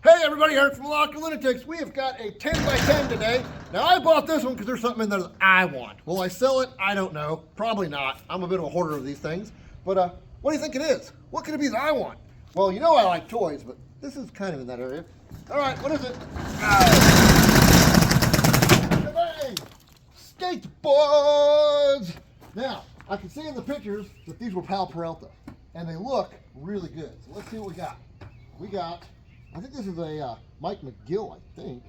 Hey everybody, Eric from Locker Lunatics. We have got a 10 by 10 today. Now I bought this one because there's something in there that I want. Will I sell it? I don't know. Probably not. I'm a bit of a hoarder of these things. But what do you think it is? What could it be that I want? Well, you know I like toys, but this is kind of in that area. All right, what is it? Bang! Skateboards! Now, I can see in the pictures that these were Powell Peralta, and they look really good. So let's see what we got. We got, I think this is a Mike McGill, I think.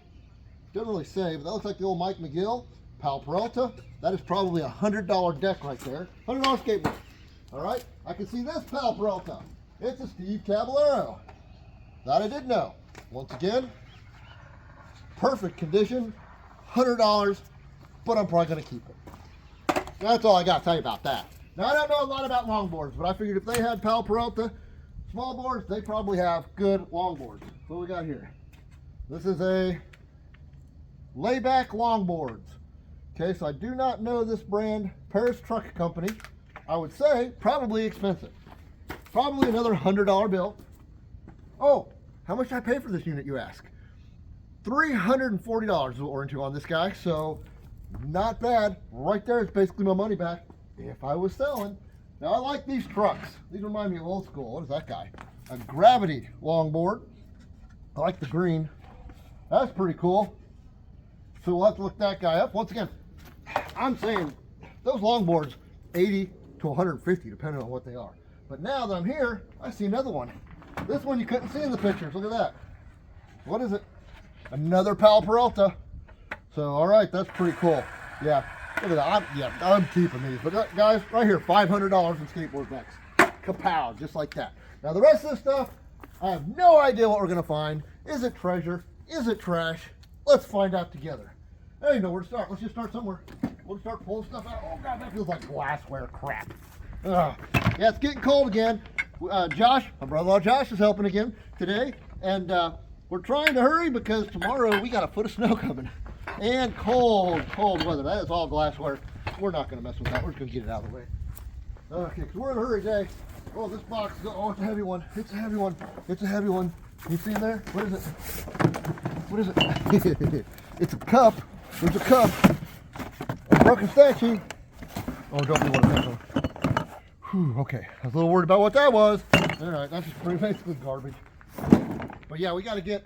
Doesn't really say, but that looks like the old Mike McGill. Powell Peralta. That is probably a $100 deck right there. $100 skateboard. All right. I can see this Powell Peralta. It's a Steve Caballero. That I did know. Once again, perfect condition. $100, but I'm probably going to keep it. That's all I got to tell you about that. Now, I don't know a lot about longboards, but I figured if they had Powell Peralta small boards, they probably have good longboards. What we got here? This is a layback longboards. Okay, so I do not know this brand, Paris Truck Company. I would say probably expensive. Probably another $100 bill. Oh, how much did I pay for this unit, you ask? $340 is what we're into on this guy, so not bad. Right there, it's basically my money back if I was selling. Now I like these trucks. These remind me of old school. What is that guy? A Gravity longboard. I like the green. That's pretty cool. So we'll have to look that guy up. Once again, I'm saying those longboards, 80 to 150, depending on what they are. But now that I'm here, I see another one. This one you couldn't see in the pictures. Look at that. What is it? Another Powell Peralta. So, all right, that's pretty cool. Yeah, look at that. I'm keeping these. But guys, right here, $500 in skateboard decks. Kapow, just like that. Now the rest of this stuff, I have no idea what we're gonna find. Is it treasure? Is it trash? Let's find out together. I don't even know where to start. Let's just start somewhere. We'll start pulling stuff out. Oh God, that feels like glassware crap. Yeah, it's getting cold again. Josh, my brother-in-law Josh, is helping again today, and we're trying to hurry because tomorrow we got a foot of snow coming. And cold weather. That is all glassware. We're not going to mess with that. We're just going to get it out of the way. Okay, because we're in a hurry today. Oh, this box. Oh, it's a heavy one. It's a heavy one. It's a heavy one. You see in there? What is it? What is it? It's a cup. There's a cup. A broken statue. Oh, don't be one of those. Whew, okay. I was a little worried about what that was. All right, that's just pretty basically garbage. But yeah, we got to get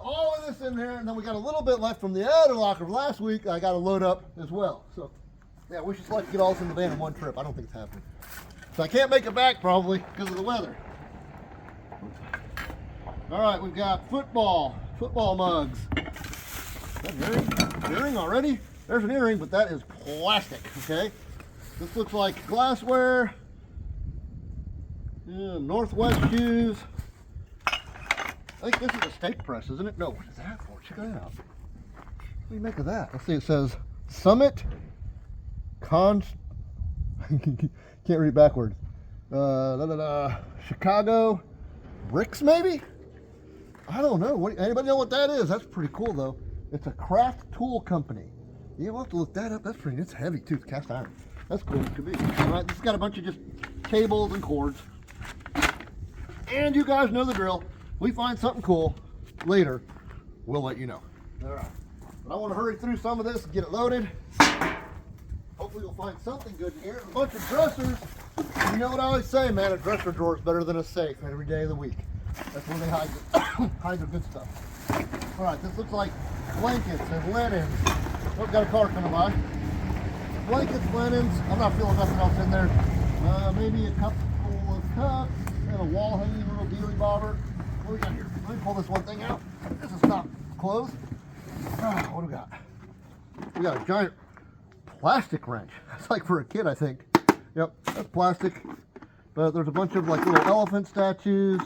all of this in there, and then we got a little bit left from the other locker from last week. I got to load up as well. So yeah, we should like to get all this in the van in one trip. I don't think it's happening. So I can't make it back probably because of the weather. All right, we've got football mugs. Is that an earring already? There's an earring, but that is plastic. Okay, this looks like glassware. Yeah, Northwest shoes. I think this is a steak press, isn't it? No, what is that for? Check that out. What do you make of that? Let's see, it says Summit Can't read backwards. Chicago Bricks, maybe? I don't know. Anybody know what that is? That's pretty cool, though. It's a craft tool company. Yeah, we'll have to look that up. It's heavy, too. It's cast iron. That's cool. It could be. All right, this has got a bunch of just cables and cords. And you guys know the drill. We find something cool later, we'll let you know. All right. But I want to hurry through some of this and get it loaded. Hopefully we'll find something good in here. A bunch of dressers. You know what I always say, man, a dresser drawer is better than a safe every day of the week. That's where they hide the good stuff. All right, this looks like blankets and linens. Oh, got a car coming by. Blankets, linens. I'm not feeling nothing else in there. Maybe a couple of cups and a wall hanging little dealy bobber. What do we got here? Let me pull this one thing out. This is not closed. What do we got? We got a giant plastic wrench. That's like for a kid, I think. Yep, that's plastic. But there's a bunch of like little elephant statues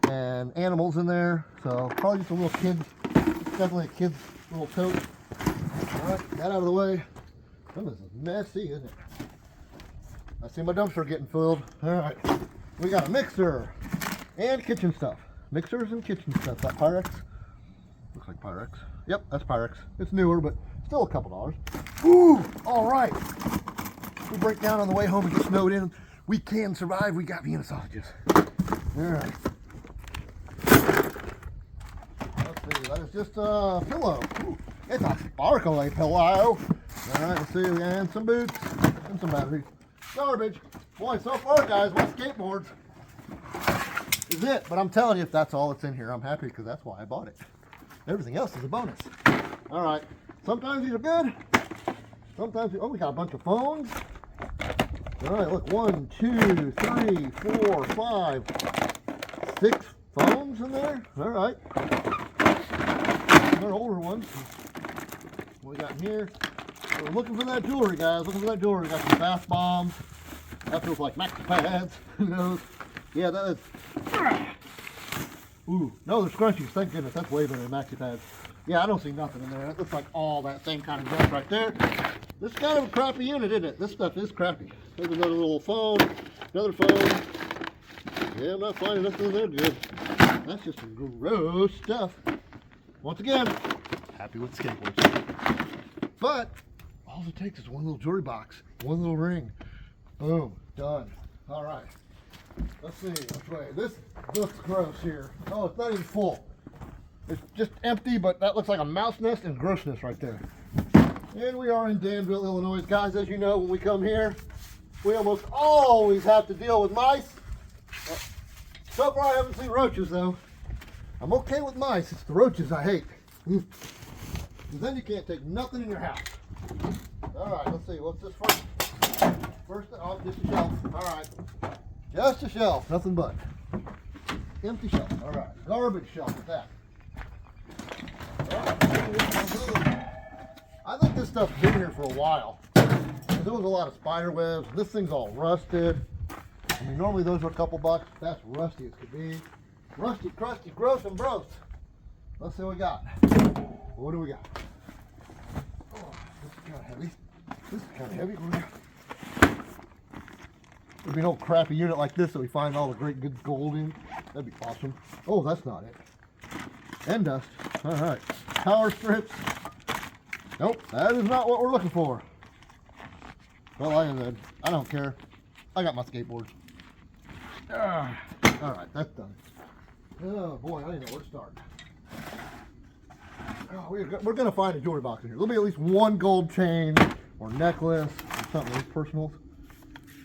and animals in there. So probably just a little kid. It's definitely a kid's little tote. All right, that out of the way. This is messy, isn't it? I see my dumpster getting filled. All right, we got a mixer and kitchen stuff. Mixers and kitchen stuff. That Pyrex? Looks like Pyrex. Yep, that's Pyrex. It's newer, but still a couple dollars. Ooh, all right. We break down on the way home and get snowed in. We can survive. We got Vienna sausages. All right. That is just a pillow. Ooh, it's a sparkly pillow. All right, let's see. And some boots and some batteries. Garbage. Boy, so far, guys, my skateboards is it. But I'm telling you, if that's all that's in here, I'm happy because that's why I bought it. Everything else is a bonus. All right. Sometimes these are good. Sometimes, we got a bunch of phones. All right, look, 1, 2, 3, 4, 5, 6 phones in there. All right. They're older ones. What we got in here? So we're looking for that jewelry, guys. Looking for that jewelry. We got some bath bombs. That feels like maxi pads. Who knows? Yeah, that is. Ooh, no, they're scrunchies. Thank goodness. That's way better than maxi pads. Yeah, I don't see nothing in there. That looks like all that same kind of junk right there. This is kind of a crappy unit, isn't it? This stuff is crappy. There's another little phone. Another phone. Yeah, I'm not finding nothing in there good. That's just some gross stuff. Once again, happy with skateboards. But all it takes is one little jewelry box, one little ring. Boom, done. All right. Let's see. Which way? This looks gross here. Oh, it's not even full. It's just empty, but that looks like a mouse nest and grossness right there. And we are in Danville, Illinois. Guys, as you know, when we come here, we almost always have to deal with mice. So far, I haven't seen roaches, though. I'm okay with mice. It's the roaches I hate. And then you can't take nothing in your house. All right, let's see. What's this first? First, oh, just a shelf. All right. Just a shelf. Nothing but. Empty shelf. All right. Garbage shelf with that. I think this stuff's been here for a while. There was a lot of spider webs. This thing's all rusted. I mean, normally those are a couple bucks. That's rusty as could be. Rusty, crusty, gross, and gross. Let's see what we got. What do we got? Oh, this is kind of heavy. This is kind of heavy. What do we got? It'd be an old crappy unit like this that we find all the great good gold in. That'd be awesome. Oh, that's not it. And dust. All right. Power strips. Nope, that is not what we're looking for. Well, like I said, I don't care. I got my skateboards. All right, that's done. Oh boy, I didn't know where to start. Oh, we're going to find a jewelry box in here. There'll be at least one gold chain or necklace or something. These personals.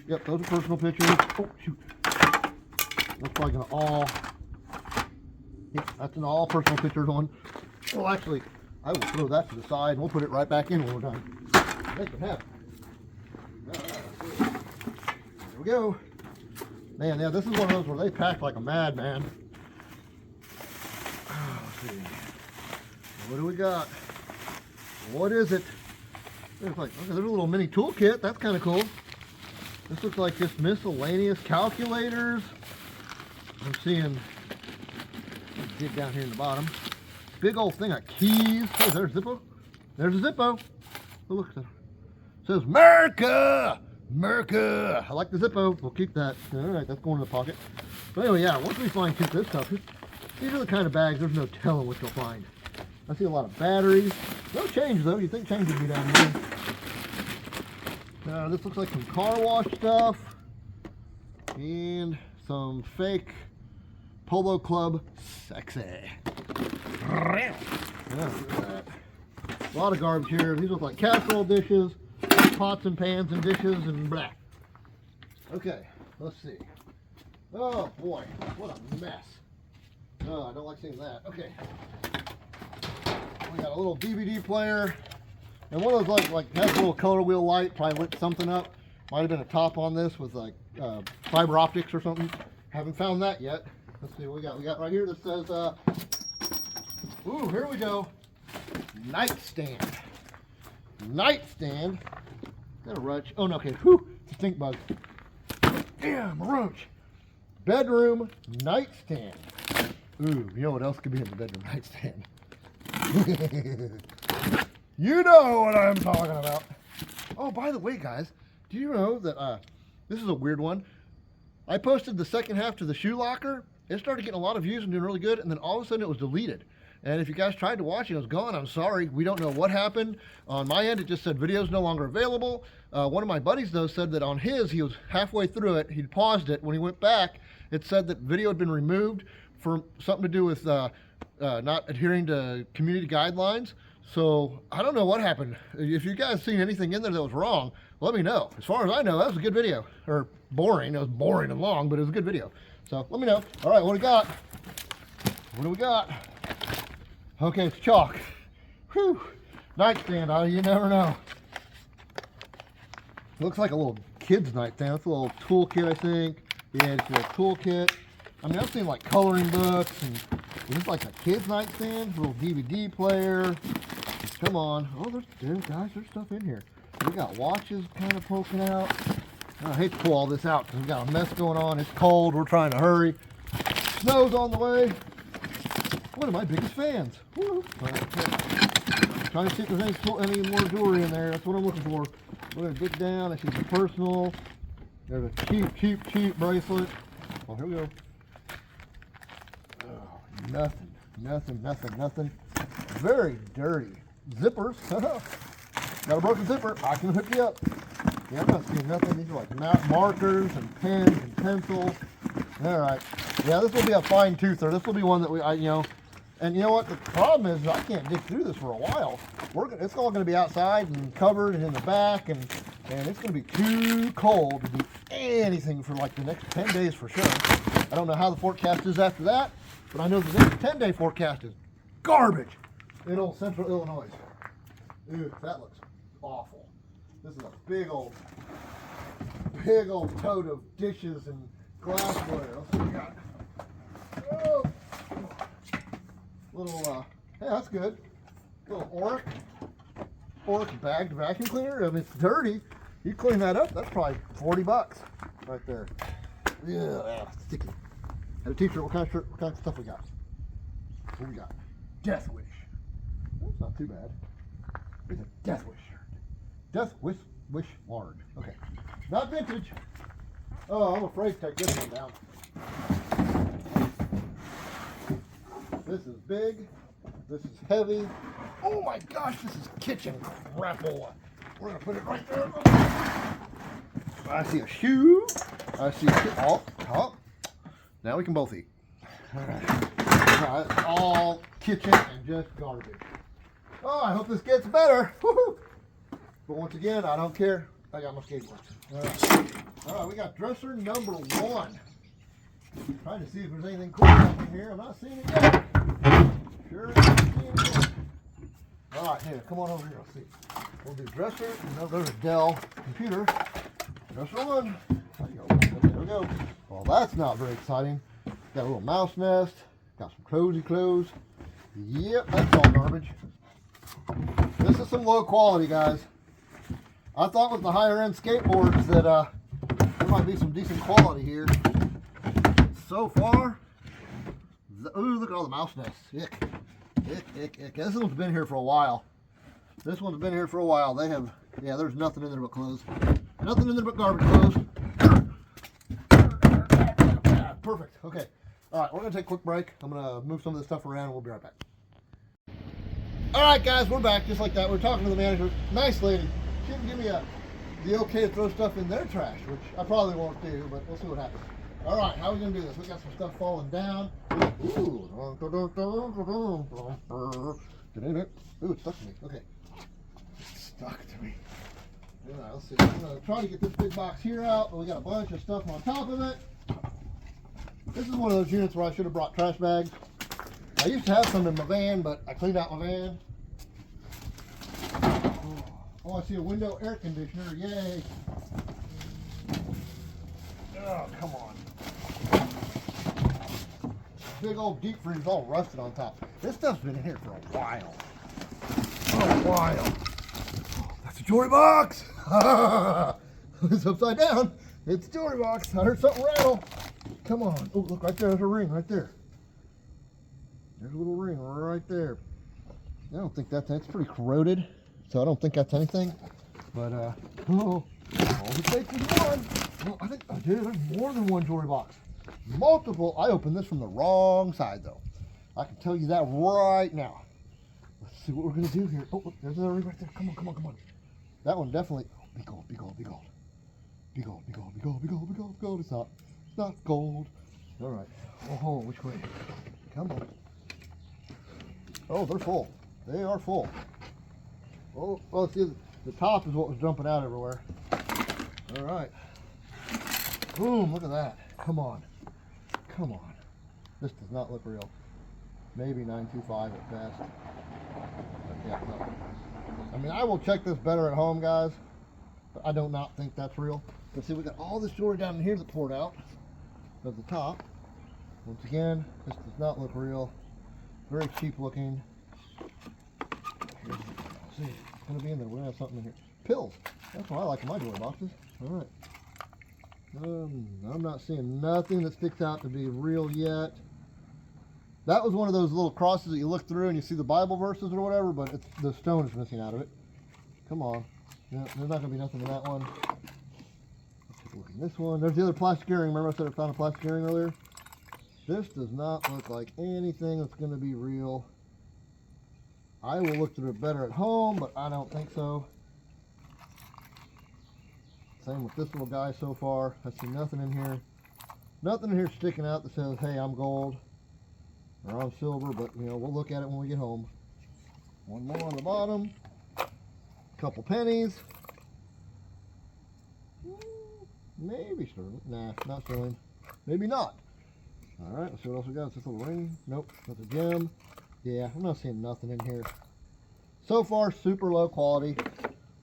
Yep, those are personal pictures. Oh, shoot. That's probably going to all... Yep, that's an all personal pictures one. Well, actually, I will throw that to the side and we'll put it right back in when we're done. Make it happen. There we go. Man, yeah, this is one of those where they pack like a madman. Let's see. What do we got? What is it? There's like, okay, there's a little mini toolkit. That's kind of cool. This looks like just miscellaneous calculators. I'm seeing, let's dig down here in the bottom. Big old thing of keys. Hey, there's Zippo. There's a Zippo. Oh, look at that. It says Merca. Merca. I like the Zippo. We'll keep that. All right, that's going in the pocket. But anyway, yeah, once we find this stuff, these are the kind of bags there's no telling what you'll find. I see a lot of batteries. No change though. You'd think change would be down here. This looks like some car wash stuff and some fake Polo Club sexy. Yeah, look at that. A lot of garbage here. These look like casserole dishes, pots and pans and dishes and blah. Okay, let's see. Oh boy, what a mess. Oh, I don't like seeing that. Okay. We got a little DVD player. And one of those like has a little color wheel light, probably lit something up. Might have been a top on this with like fiber optics or something. Haven't found that yet. Let's see what we got. We got right here that says, ooh, here we go. Nightstand. Nightstand. Is that a roach? Oh no, okay. Whew, it's a stink bug. Damn, a roach. Bedroom nightstand. Ooh, you know what else could be in the bedroom nightstand? You know what I'm talking about. Oh, by the way, guys, do you know that this is a weird one? I posted the second half to the shoe locker. It started getting a lot of views and doing really good, and then all of a sudden it was deleted. And if you guys tried to watch it, it was gone. I'm sorry. We don't know what happened. On my end, it just said videos no longer available. One of my buddies, though, said that on his, he was halfway through it. He'd paused it. When he went back, it said that video had been removed for something to do with not adhering to community guidelines. So I don't know what happened. If you guys seen anything in there that was wrong, let me know. As far as I know, that was a good video. Or boring. It was boring and long, but it was a good video. So let me know. All right, what do we got? What do we got? Okay, it's chalk. Whew. Nightstand. You never know. Looks like a little kid's nightstand. It's a little toolkit, I think. Yeah, it's a little toolkit. I mean, I've seen like coloring books, and it's like a kid's nightstand, a little DVD player. Come on. Oh, guys, there's stuff in here. We got watches kind of poking out. I hate to pull all this out because we got a mess going on. It's cold. We're trying to hurry. Snow's on the way. One of my biggest fans. Woo. Trying to see if there's any more jewelry in there. That's what I'm looking for. We're going to dig down. I see some personal. There's a cheap bracelet. Oh, here we go. Oh, nothing. Very dirty. Zippers. Got a broken zipper. I can hook you up. Yeah, I'm not seeing nothing. These are like markers and pens and pencils. All right. Yeah, this will be a fine toother. This will be one that and you know what? The problem is I can't dig through this for a while. It's all going to be outside and covered and in the back, and it's going to be too cold to do anything for like the next 10 days for sure. I don't know how the forecast is after that, but I know the next 10-day forecast is garbage in old central Illinois. Ew, that looks awful. This is a big old tote of dishes and glassware. Let's see what we got. Oh. Little, hey, that's good. Little Oric bagged vacuum cleaner. I mean, it's dirty. You clean that up, that's probably $40 right there. Yeah, sticky. And a t-shirt. What kind of stuff we got? What we got? Death Wish. That's not too bad. It's a Death Wish shirt. Death Wish large. Okay. Not vintage. Oh, I'm afraid to take this one down. This is big. This is heavy. Oh my gosh, this is kitchen crapola. We're going to put it right there. I see a shoe. I see oh. Now we can both eat. All right. It's all kitchen and just garbage. Oh, I hope this gets better. Woo-hoo. But once again, I don't care. I got my skateboards. All right, we got dresser number 1. Trying to see if there's anything cool up in here. I'm not seeing it yet. Sure, not seeing it yet. All right, here, come on over here. Let's see. We'll do dresser. There's a Dell computer. Dresser 1. There we go. Well, that's not very exciting. Got a little mouse nest. Got some cozy clothes. Yep, that's all garbage. This is some low quality, guys. I thought with the higher end skateboards that there might be some decent quality here. So far, ooh, look at all the mouse nests. Ick. This one's been here for a while. They have, yeah, there's nothing in there but clothes. Nothing in there but garbage clothes. Perfect. Okay. All right, we're going to take a quick break. I'm going to move some of this stuff around and we'll be right back. All right, guys, we're back just like that. We're talking to the manager. Nice lady. She didn't give me the okay to throw stuff in their trash, which I probably won't do, but we'll see what happens. All right, how are we going to do this? We got some stuff falling down. Ooh, it's stuck to me. Okay. It's stuck to me. All right, let's see. I'm going to try to get this big box here out, but we got a bunch of stuff on top of it. This is one of those units where I should have brought trash bags. I used to have some in my van, but I cleaned out my van. Oh, I see a window air conditioner. Yay. Oh, come on. Big old deep freeze all rusted on top. This stuff's been in here for a while. That's a jewelry box. It's upside down. It's a jewelry box. I heard something rattle. Come on. Oh, look right there. There's a ring right there. There's a little ring right there. I don't think that's pretty corroded, so I don't think that's anything. But all it takes is one. Well, I think I did. There's more than one jewelry box. Multiple. I opened this from the wrong side, though. I can tell you that right now. Let's see what we're gonna do here. Oh, look, there's another ring right there. Come on. That one definitely. Oh, be gold. It's not gold. All right. Oh, which way? Come on. Oh, they're full. They are full. Oh, well, see, the top is what was jumping out everywhere. All right. Boom, look at that. Come on. Come on. This does not look real. Maybe 925 at best. But yeah, no. I mean, I will check this better at home, guys, but I do not think that's real. But see, we got all this jewelry down in here that poured out of the top. Once again, this does not look real. Very cheap looking. Let's see, it's going to be in there. We're going to have something in here. Pills. That's what I like in my jewelry boxes. All right. I'm not seeing nothing that sticks out to be real yet. That was one of those little crosses that you look through and you see the Bible verses or whatever, but the stone is missing out of it. Come on. Yeah, there's not going to be nothing in that one. Let's take a look at this one. There's the other plastic earring. Remember I said I found a plastic earring earlier? This does not look like anything that's going to be real. I will look through it better at home, but I don't think so. Same with this little guy so far. I see nothing in here. Nothing in here sticking out that says, hey, I'm gold or I'm silver, but you know, we'll look at it when we get home. One more on the bottom. Couple pennies. Maybe sterling. Nah, not sterling. Maybe not. All right, let's see what else we got. Is this little ring? Nope, that's a gem. Yeah, I'm not seeing nothing in here. So far, super low quality.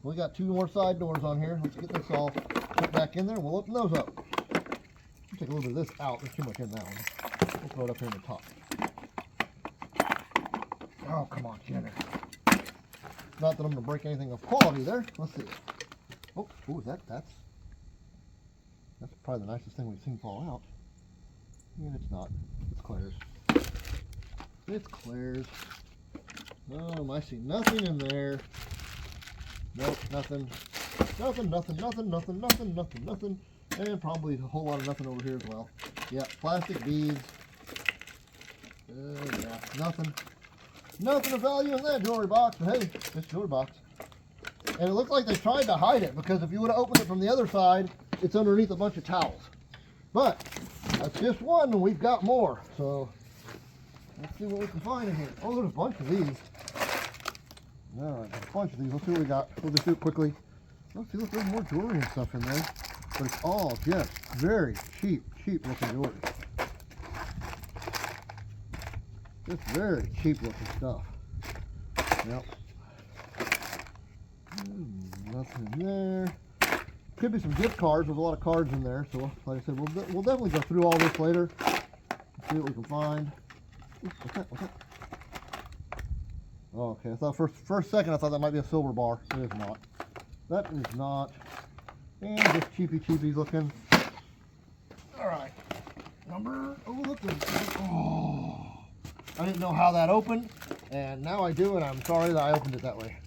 We got two more side doors on here. Let's get this all put back in there and we'll open those up. We'll take a little bit of this out. There's too much in that one. We'll throw it up here in the top. Oh, come on, Jenner. Not that I'm going to break anything of quality there. Let's see. Oh, ooh, that's probably the nicest thing we've seen fall out. And it's not. It's Claire's. It's Claire's. I see nothing in there. Nope, nothing. Nothing. And probably a whole lot of nothing over here as well. Yeah, plastic beads. Yeah, nothing. Nothing of value in that jewelry box, but hey, it's a jewelry box. And it looks like they tried to hide it, because if you would have opened it from the other side, it's underneath a bunch of towels. But that's just one, and we've got more. So let's see what we can find in here. Oh, there's a bunch of these. All right, a bunch of these. Let's see what we got. We'll just do it quickly. Let's see, look, there's more jewelry and stuff in there. But it's all just very cheap looking jewelry. Just very cheap looking stuff. Yep. Nothing in there. Could be some gift cards. There's a lot of cards in there. So, like I said, we'll definitely go through all this later. See what we can find. Ooh, what's that? What's that? Oh, okay. I thought for a second I thought that might be a silver bar. It is not. That is not. And just cheapy looking. All right. Number. Oh, look. Oh. I didn't know how that opened, and now I do, and I'm sorry that I opened it that way.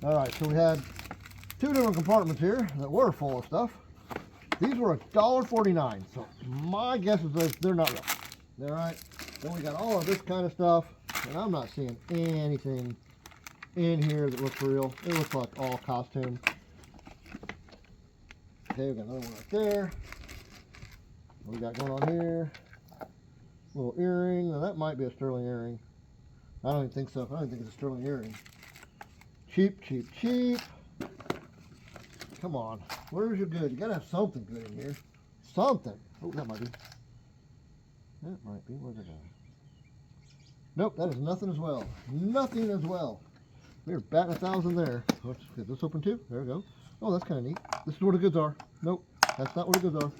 All right, so we had two different compartments here that were full of stuff. These were $1.49, so my guess is that they're not real. All right, then we got all of this kind of stuff, and I'm not seeing anything in here that looks real. It looks like all costume. Okay, we got another one right there. What we got going on here? Little earring. Now that might be a sterling earring. I don't even think so. I don't think it's a sterling earring. Cheap. Come on. Where's your good? You gotta have something good in here. Something. Oh, that might be. That might be. Where's it going? Nope, that is nothing as well. Nothing as well. We're batting 1,000 there. Let's get this open too. There we go. Oh, that's kind of neat. This is where the goods are. Nope, that's not where the goods are.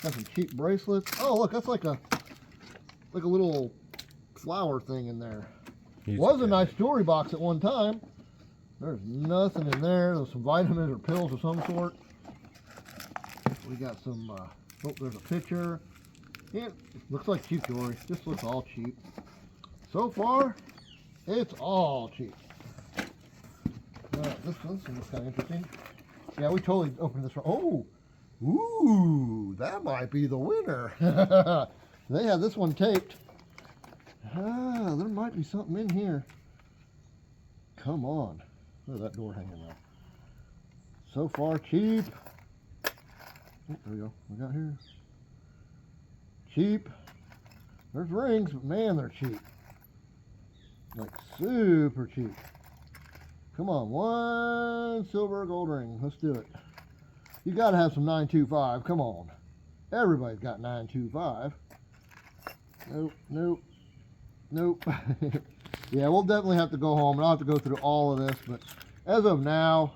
Got some cheap bracelets. Oh, look, that's like a little flower thing in there. Was a nice jewelry box at one time. There's nothing in there. There's some vitamins or pills of some sort. We got some, oh, there's a picture. It looks like cheap jewelry. This looks all cheap. So far, it's all cheap. This one looks kind of interesting. Yeah, we totally opened this. Oh, ooh, that might be the winner. They have this one taped. Ah, there might be something in here. Come on. Look at that door hanging there. So far, cheap. Oh, there we go. We got here. Cheap. There's rings, but man, they're cheap. Like super cheap. Come on, one silver gold ring. Let's do it. You gotta have some 925. Come on. Everybody's got 925. Nope, nope, nope. Yeah, we'll definitely have to go home and I'll have to go through all of this, but as of now,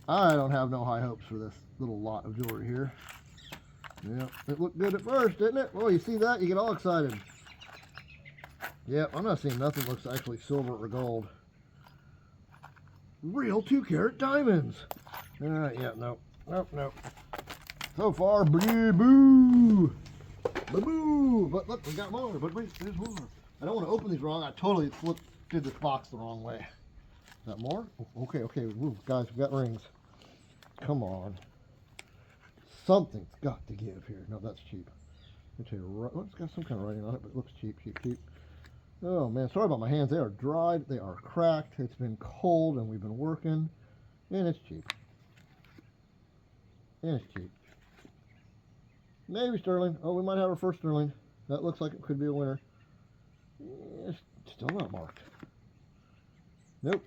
I don't have no high hopes for this little lot of jewelry here. Yep, it looked good at first, didn't it? Well, you see that, you get all excited. Yep, I'm not seeing nothing that looks actually silver or gold. Real 2-carat diamonds. Alright, yeah, nope, nope, nope. So far, boo, boo, boo. But look, we got more. But wait, there's more. I don't want to open these wrong. I totally did this box the wrong way. Is that more? Oh, okay, okay. Ooh, guys, we got rings. Come on. Something's got to give here. No, that's cheap. It's got some kind of writing on it, but it looks cheap, cheap, cheap. Oh man, sorry about my hands. They are dried. They are cracked. It's been cold, and we've been working, and it's cheap. And it's cheap. Maybe sterling. Oh, we might have our first sterling. That looks like it could be a winner. It's still not marked. Nope.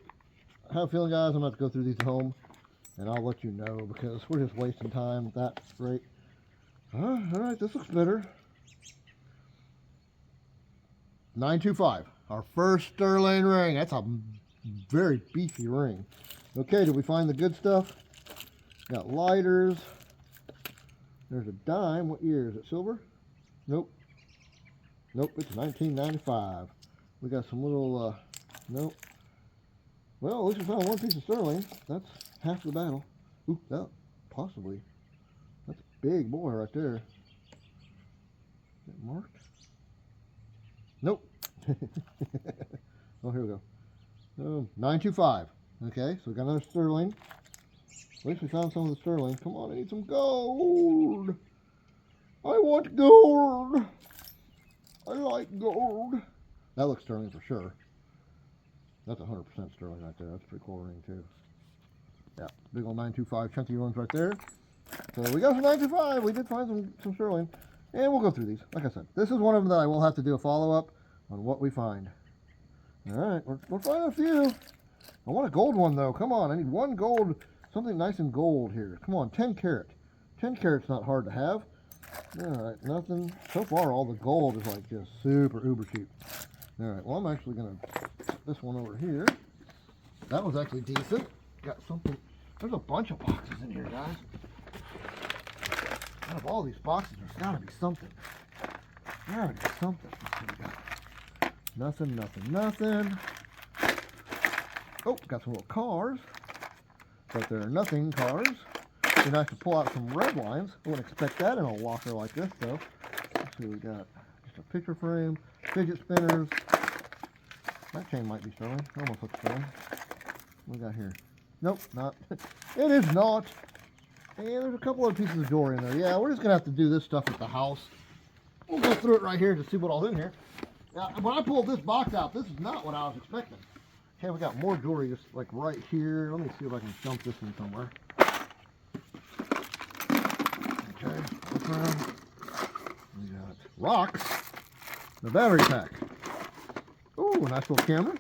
I have a feeling, guys, I'm going to have to go through these at home, and I'll let you know because we're just wasting time at that rate. All right, this looks better. 925. Our first sterling ring. That's a very beefy ring. Okay, did we find the good stuff? Got lighters. There's a dime. What year? Is it silver? Nope. Nope, it's 1995. We got some little, nope. Well, at least we found one piece of sterling. That's half the battle. Ooh, that, possibly. That's a big boy right there. Is it marked? Nope. Oh, here we go. 925. Okay, so we got another sterling. At least we found some of the sterling. Come on, I need some gold. I want gold. I like gold. That looks sterling for sure. That's 100% sterling right there. That's a pretty cool ring too. Yeah, big old 925 chunky ones right there. So we got some 925. We did find some sterling. And we'll go through these. Like I said, this is one of them that I will have to do a follow-up on what we find. All right, we're finding a few. I want a gold one though. Come on, I need one gold. Something nice and gold here. Come on, 10 carat. 10 carat's not hard to have. All right, nothing. So far, all the gold is like just super uber cheap. All right, well, I'm actually going to put this one over here. That was actually decent. Got something. There's a bunch of boxes in here, guys. Out of all these boxes, there's got to be something. There is something. Let's see what we got. Nothing, nothing, nothing. Oh, got some little cars. But they're nothing cars. It'd be nice to pull out some red lines. I wouldn't expect that in a walker like this, though. Let's see what we got. Just a picture frame, fidget spinners. That chain might be sterling. Almost looks sterling. What we got here? Nope, not. It is not. And there's a couple other pieces of jewelry in there. Yeah, we're just going to have to do this stuff at the house. We'll go through it right here to see what all's in here. Now, when I pulled this box out, this is not what I was expecting. Okay, we got more jewelry just like right here. Let me see if I can jump this in somewhere. Okay, look around. We got rocks. The battery pack. Ooh, a nice little camera.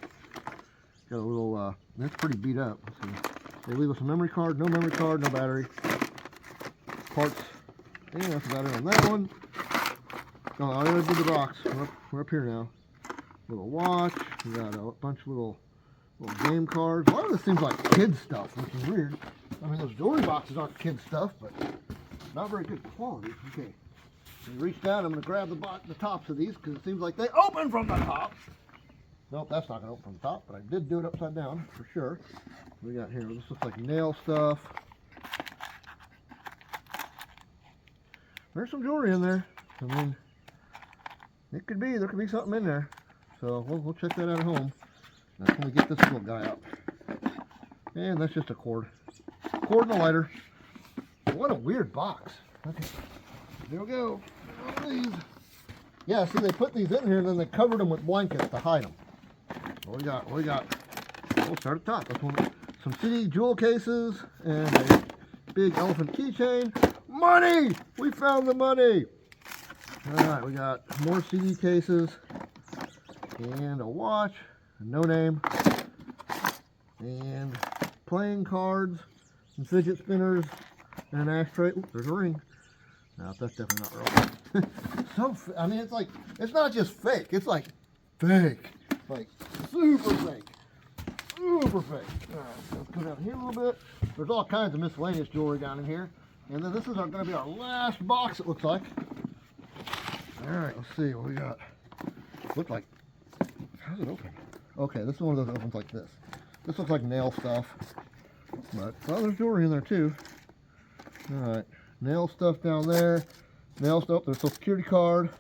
Got a little, that's pretty beat up. Let's see. They leave us a memory card. No memory card, no battery. Parts. And that's the battery on that one. Oh, I already did the rocks. We're up here now. Little watch. We got a bunch of little game cards. A lot of this seems like kid stuff, which is weird. I mean, those jewelry boxes aren't kid stuff, but not very good quality. Okay. So you reach down, I'm going to grab the tops of these because it seems like they open from the top. Nope, that's not going to open from the top, but I did do it upside down for sure. What we got here? This looks like nail stuff. There's some jewelry in there. I mean, there could be something in there. So we'll check that out at home. Now, can we get this little guy out? And that's just a cord. Cord and a lighter. What a weird box. Okay, there we go. One of these. Yeah, see, they put these in here and then they covered them with blankets to hide them. What we got? What we got? We'll start at the top. This one, some CD jewel cases and a big elephant keychain. Money! We found the money! All right, we got more CD cases and a watch. no name, and playing cards, and fidget spinners, and an ashtray. Ooh, there's a ring. No, that's definitely not real. I mean, it's like, it's not just fake, it's like fake. Like, super fake. Super fake. Alright, let's go down here a little bit. There's all kinds of miscellaneous jewelry down in here. And then this is going to be our last box, it looks like. Alright, let's see what we got. Look like, how's it open? Okay, this is one of those opens like this. This looks like nail stuff. But, well, there's jewelry in there too. Alright, nail stuff down there. Nail stuff, there's a Social Security card.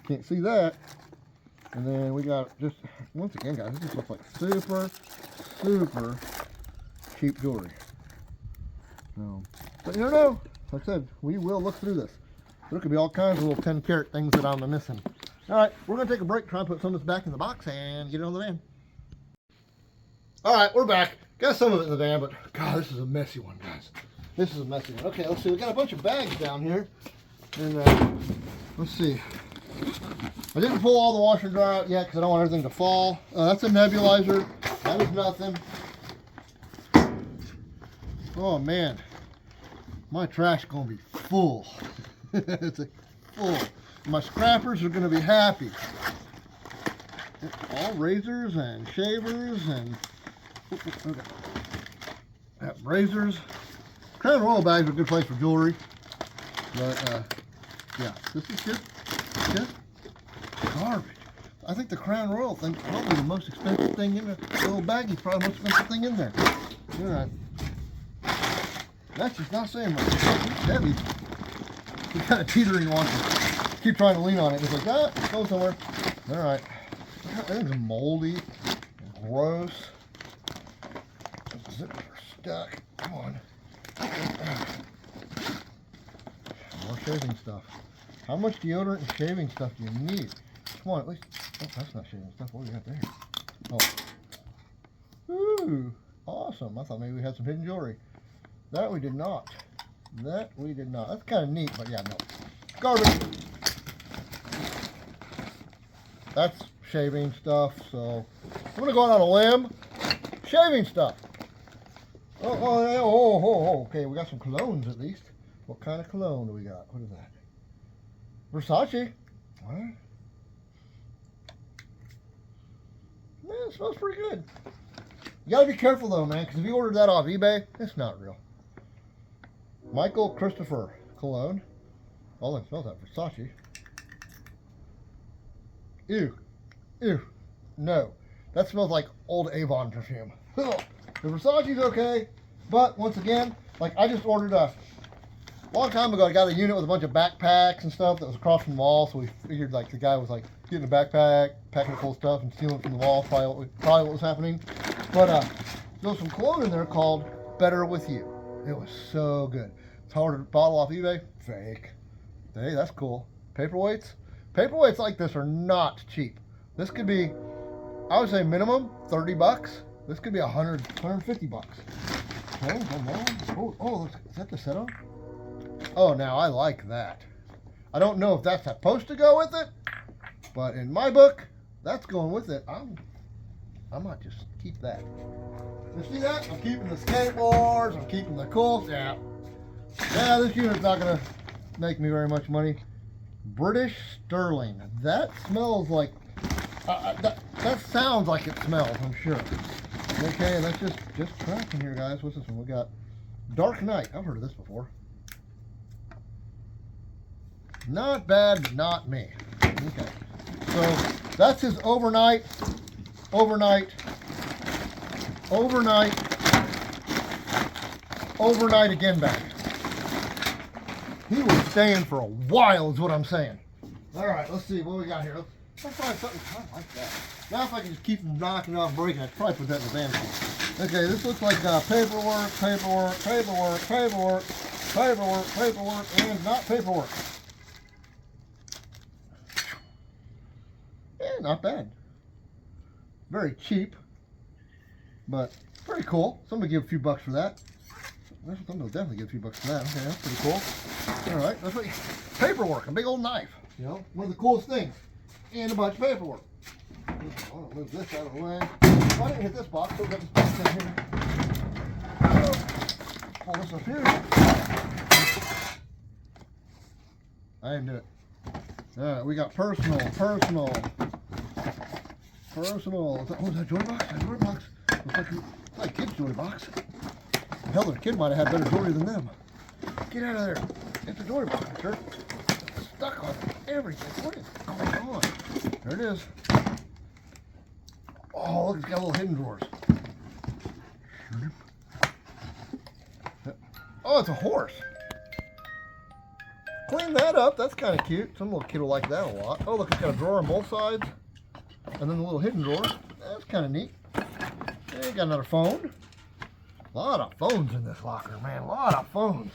Can't see that. And then we got just, once again guys, this just looks like super, super cheap jewelry. But you don't know. Like I said, we will look through this. There could be all kinds of little 10 karat things that I'm missing. Alright, we're going to take a break, try and put some of this back in the box and get it on the van. Alright, we're back. Got some of it in the van, but God, this is a messy one, guys. This is a messy one. Okay, let's see. We got a bunch of bags down here. And let's see. I didn't pull all the washer and dryer out yet because I don't want everything to fall. That's a nebulizer. That is nothing. Oh man, my trash is going to be full. It's full. My scrappers are going to be happy. All razors and shavers and razors. Crown Royal bags are a good place for jewelry. But yeah, this is just garbage. I think the Crown Royal thing is probably the most expensive thing in the little baggie. Probably the most expensive thing in there. All right. That's just not saying much. It's heavy. It's kind of teetering on it. Keep trying to lean on it. It's like, ah, it's going somewhere. All right. Everything's moldy, gross. Zippers are stuck. Come on. More shaving stuff. How much deodorant and shaving stuff do you need? Come on, at least. Oh, that's not shaving stuff. What do we got there? Oh. Ooh, awesome. I thought maybe we had some hidden jewelry. That we did not. That we did not. That's kind of neat, but yeah, no. Garbage. That's shaving stuff, so I'm going to go out on a limb. Shaving stuff. Oh, okay, we got some colognes at least. What kind of cologne do we got? What is that? Versace. What? Man, it smells pretty good. You gotta be careful though, man, because if you ordered that off eBay, it's not real. Michael Christopher cologne. All that smells like Versace. Ew. Ew. No. That smells like old Avon perfume. The Versace's okay, but once again, like I just ordered a long time ago, I got a unit with a bunch of backpacks and stuff that was across from the wall, so we figured like the guy was like getting a backpack, packing it full of stuff and stealing it from the wall, probably what was happening. But there was some cologne in there called Better With You. It was so good. It's ordered a bottle off eBay. Fake. Hey, that's cool. Paperweights? Paperweights like this are not cheap. This could be, I would say minimum 30 bucks. This could be 100, 150 bucks. Okay, oh, is that the set-on? Oh, now I like that. I don't know if that's supposed to go with it, but in my book, that's going with it. I might just keep that. You see that? I'm keeping the skateboards. I'm keeping the cool. Yeah, this unit's not gonna make me very much money. British Sterling. That smells like. That sounds like it smells. I'm sure. Okay, let's just cracking here, guys. What's this one? We got Dark Knight. I've heard of this before. Not bad, but not me. Okay, so that's his overnight again bag. He was staying for a while is what I'm saying. All right, let's see what we got here. Let's find something kind of like that. Now if I can just keep them knocking off breaking, I'd probably put that in the van. Okay, this looks like paperwork, and not paperwork. Yeah, not bad. Very cheap, but pretty cool. Somebody give a few bucks for that. Somebody will definitely give a few bucks for that. Okay, that's pretty cool. All right, that's what paperwork, a big old knife. You know, one of the coolest things, and a bunch of paperwork. Oh, Move this out of the way. Oh, I didn't hit this box, so we got this box down here. Pull this up here. I didn't do it. Alright, we got personal. Is that, that jewelry box? That jewelry box. Looks like kid's jewelry box. Hell, their kid might have had better jewelry than them. Get out of there. It's a jewelry box, sir. It's stuck on everything. What is going on? There it is. Oh, look, it's got little hidden drawers. Oh, it's a horse. Clean that up. That's kind of cute. Some little kid will like that a lot. Oh, look, it's got a drawer on both sides. And then the little hidden drawer. That's kind of neat. And got another phone. A lot of phones in this locker, man. A lot of phones.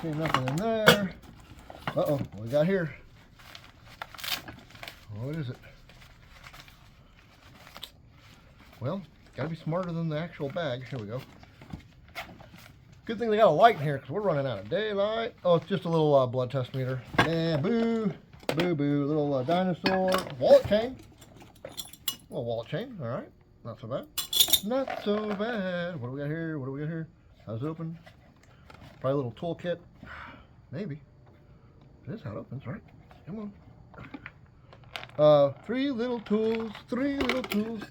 See nothing in there. Uh-oh, what we got here? What is it? Well, gotta be smarter than the actual bag. Here we go. Good thing they got a light in here because we're running out of daylight. Oh, it's just a little blood test meter. And boo, boo, boo. Little dinosaur wallet chain. Little wallet chain. All right, not so bad. Not so bad. What do we got here? What do we got here? How's it open? Probably a little toolkit. Maybe. This is how it opens, right? Come on. 3 little tools. 3 little tools.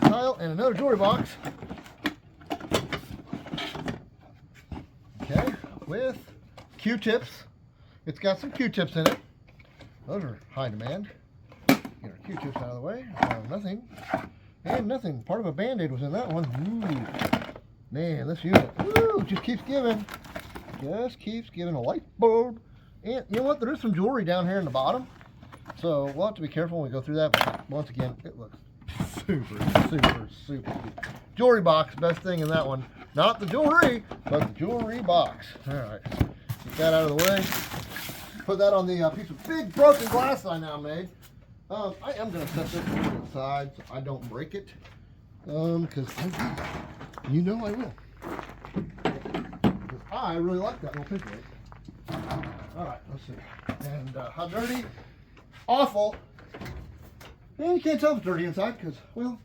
Tile and another jewelry box. Okay, with Q-tips. It's got some Q-tips in it. Those are high demand. Get our Q-tips out of the way. Nothing. And nothing. Part of a Band-Aid was in that one. Ooh. Man, this unit. Woo, just keeps giving. Just keeps giving. A light bulb. And you know what? There is some jewelry down here in the bottom. So we'll have to be careful when we go through that. But once again, it looks super cute. Jewelry box, best thing in that one. Not the jewelry, but the jewelry box. All right, get that out of the way. Put that on the piece of big broken glass I now made. I am going to set this to the side so I don't break it. Because you know I will. Because I really like that little paperweight. All right, let's see. And how dirty? Awful. And you can't tell if it's dirty inside because, well,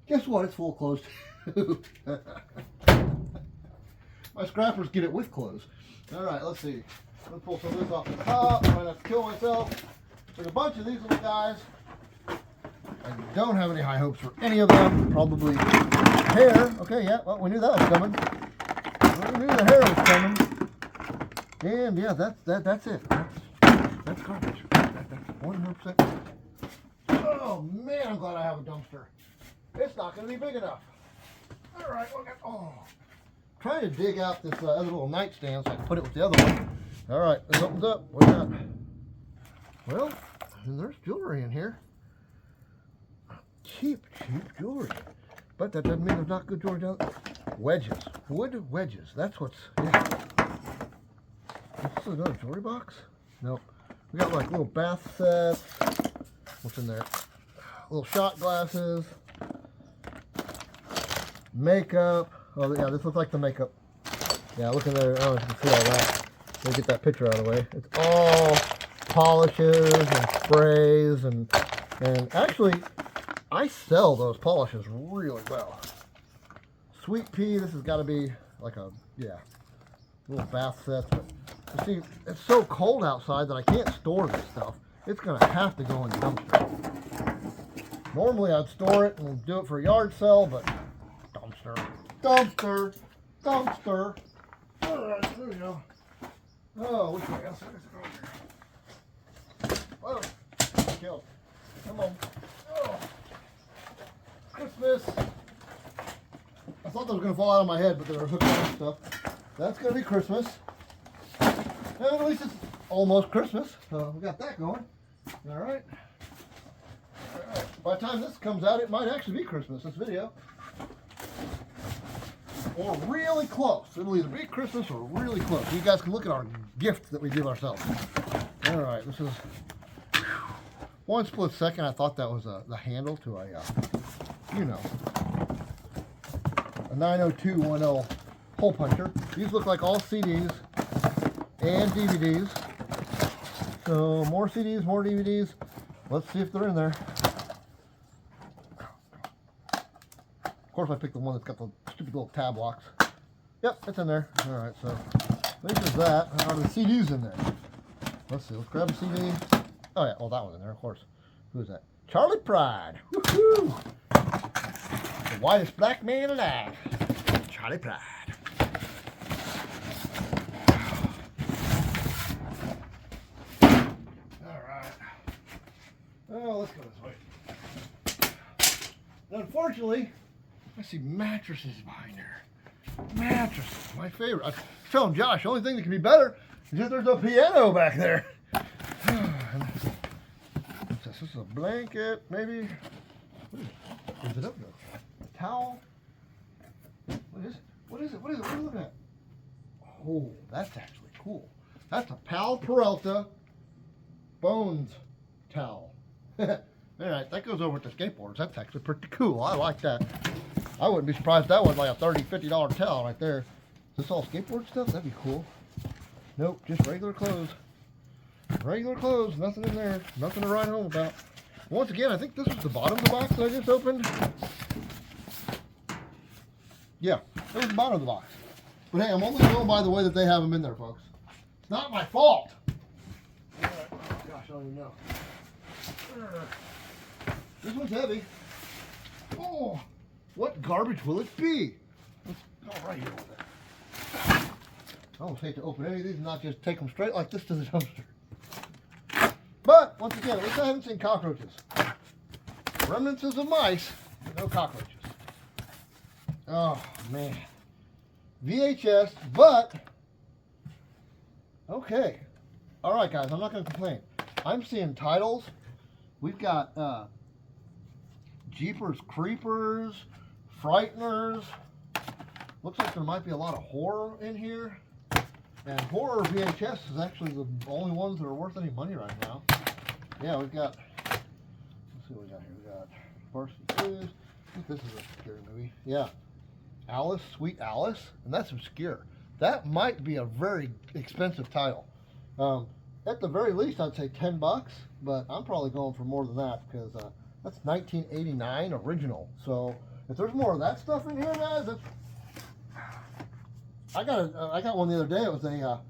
guess what? It's full of clothes too. My scrappers get it with clothes. All right, let's see. Let's pull some of this off the top. I might have to kill myself. There's a bunch of these little guys. I don't have any high hopes for any of them. Probably hair. Okay, yeah, well, we knew that was coming. We knew the hair was coming. And yeah, that's it. That's garbage. That's 100%. Oh man, I'm glad I have a dumpster. It's not going to be big enough. All right, trying to dig out this other little nightstand so I can put it with the other one. All right, this opens up. What do we got? Well, there's jewelry in here. Cheap jewelry. But that doesn't mean there's not good jewelry down there. Wedges. Wood wedges. That's what's... Yeah. This is another jewelry box? Nope. We got like little bath sets. What's in there? Little shot glasses. Makeup. Oh yeah, this looks like the makeup. Yeah, look in there. I don't know if you can see all that. Let me get that picture out of the way. It's all polishes and sprays and actually I sell those polishes really well. Sweet Pea, this has got to be like a, yeah, little bath set. But you see, it's so cold outside that I can't store this stuff. It's going to have to go in the dumpster. Normally I'd store it and do it for a yard sale, but dumpster. All right, there we go. Oh, which way else is it over here? Oh, killed. Come on. Oh. Christmas. I thought that was going to fall out of my head, but they were hooked on stuff. That's going to be Christmas. And at least it's almost Christmas. So we got that going. All right. By the time this comes out, it might actually be Christmas, this video. Or really close. It'll either be Christmas or really close. You guys can look at our gift that we give ourselves. All right, this is... One split second, I thought that was the handle to a, you know, a 90210 hole puncher. These look like all CDs and DVDs. So more CDs, more DVDs. Let's see if they're in there. Of course, I picked the one that's got the stupid little tab locks. Yep, it's in there. All right, so there's that. Are the CDs in there? Let's see. Let's grab a CD. Oh yeah, well that one's in there, of course. Who's that? Charley Pride. Woohoo! The whitest black man alive. Charley Pride. All right. Oh, let's go this way. Unfortunately, I see mattresses behind there. Mattresses, my favorite. I was telling Josh, the only thing that can be better is if there's no piano back there. This is a blanket, maybe. What is it up there? A towel? What is it? What is it? What is it? What are you looking at? Oh, that's actually cool. That's a Pal Peralta Bones towel. All right, that goes over with the skateboards. That's actually pretty cool. I like that. I wouldn't be surprised if that was like a $30, $50 towel right there. Is this all skateboard stuff? That'd be cool. Nope, just regular clothes. Regular clothes, nothing in there. Nothing to write home about. Once again, I think this was the bottom of the box that I just opened. Yeah, it was the bottom of the box. But hey, I'm only going by the way that they have them in there, folks. It's not my fault. All right. Oh, gosh, I don't even know. This one's heavy. Oh, what garbage will it be? Let's go right here with it. I almost hate to open any of these and not just take them straight like this to the dumpster. But, once again, at least I haven't seen cockroaches. Remnants of mice, no cockroaches. Oh, man. VHS, but, okay. All right, guys, I'm not going to complain. I'm seeing titles. We've got Jeepers Creepers, Frighteners. Looks like there might be a lot of horror in here. And horror VHS is actually the only ones that are worth any money right now. Yeah, we've got, let's see what we got here. We got Varsity Blues. I think this is a scary movie. Yeah. Alice, Sweet Alice. And that's obscure. That might be a very expensive title. At the very least, I'd say 10 bucks, but I'm probably going for more than that because that's 1989 original. So if there's more of that stuff in here, guys, that's, I got one the other day. It was a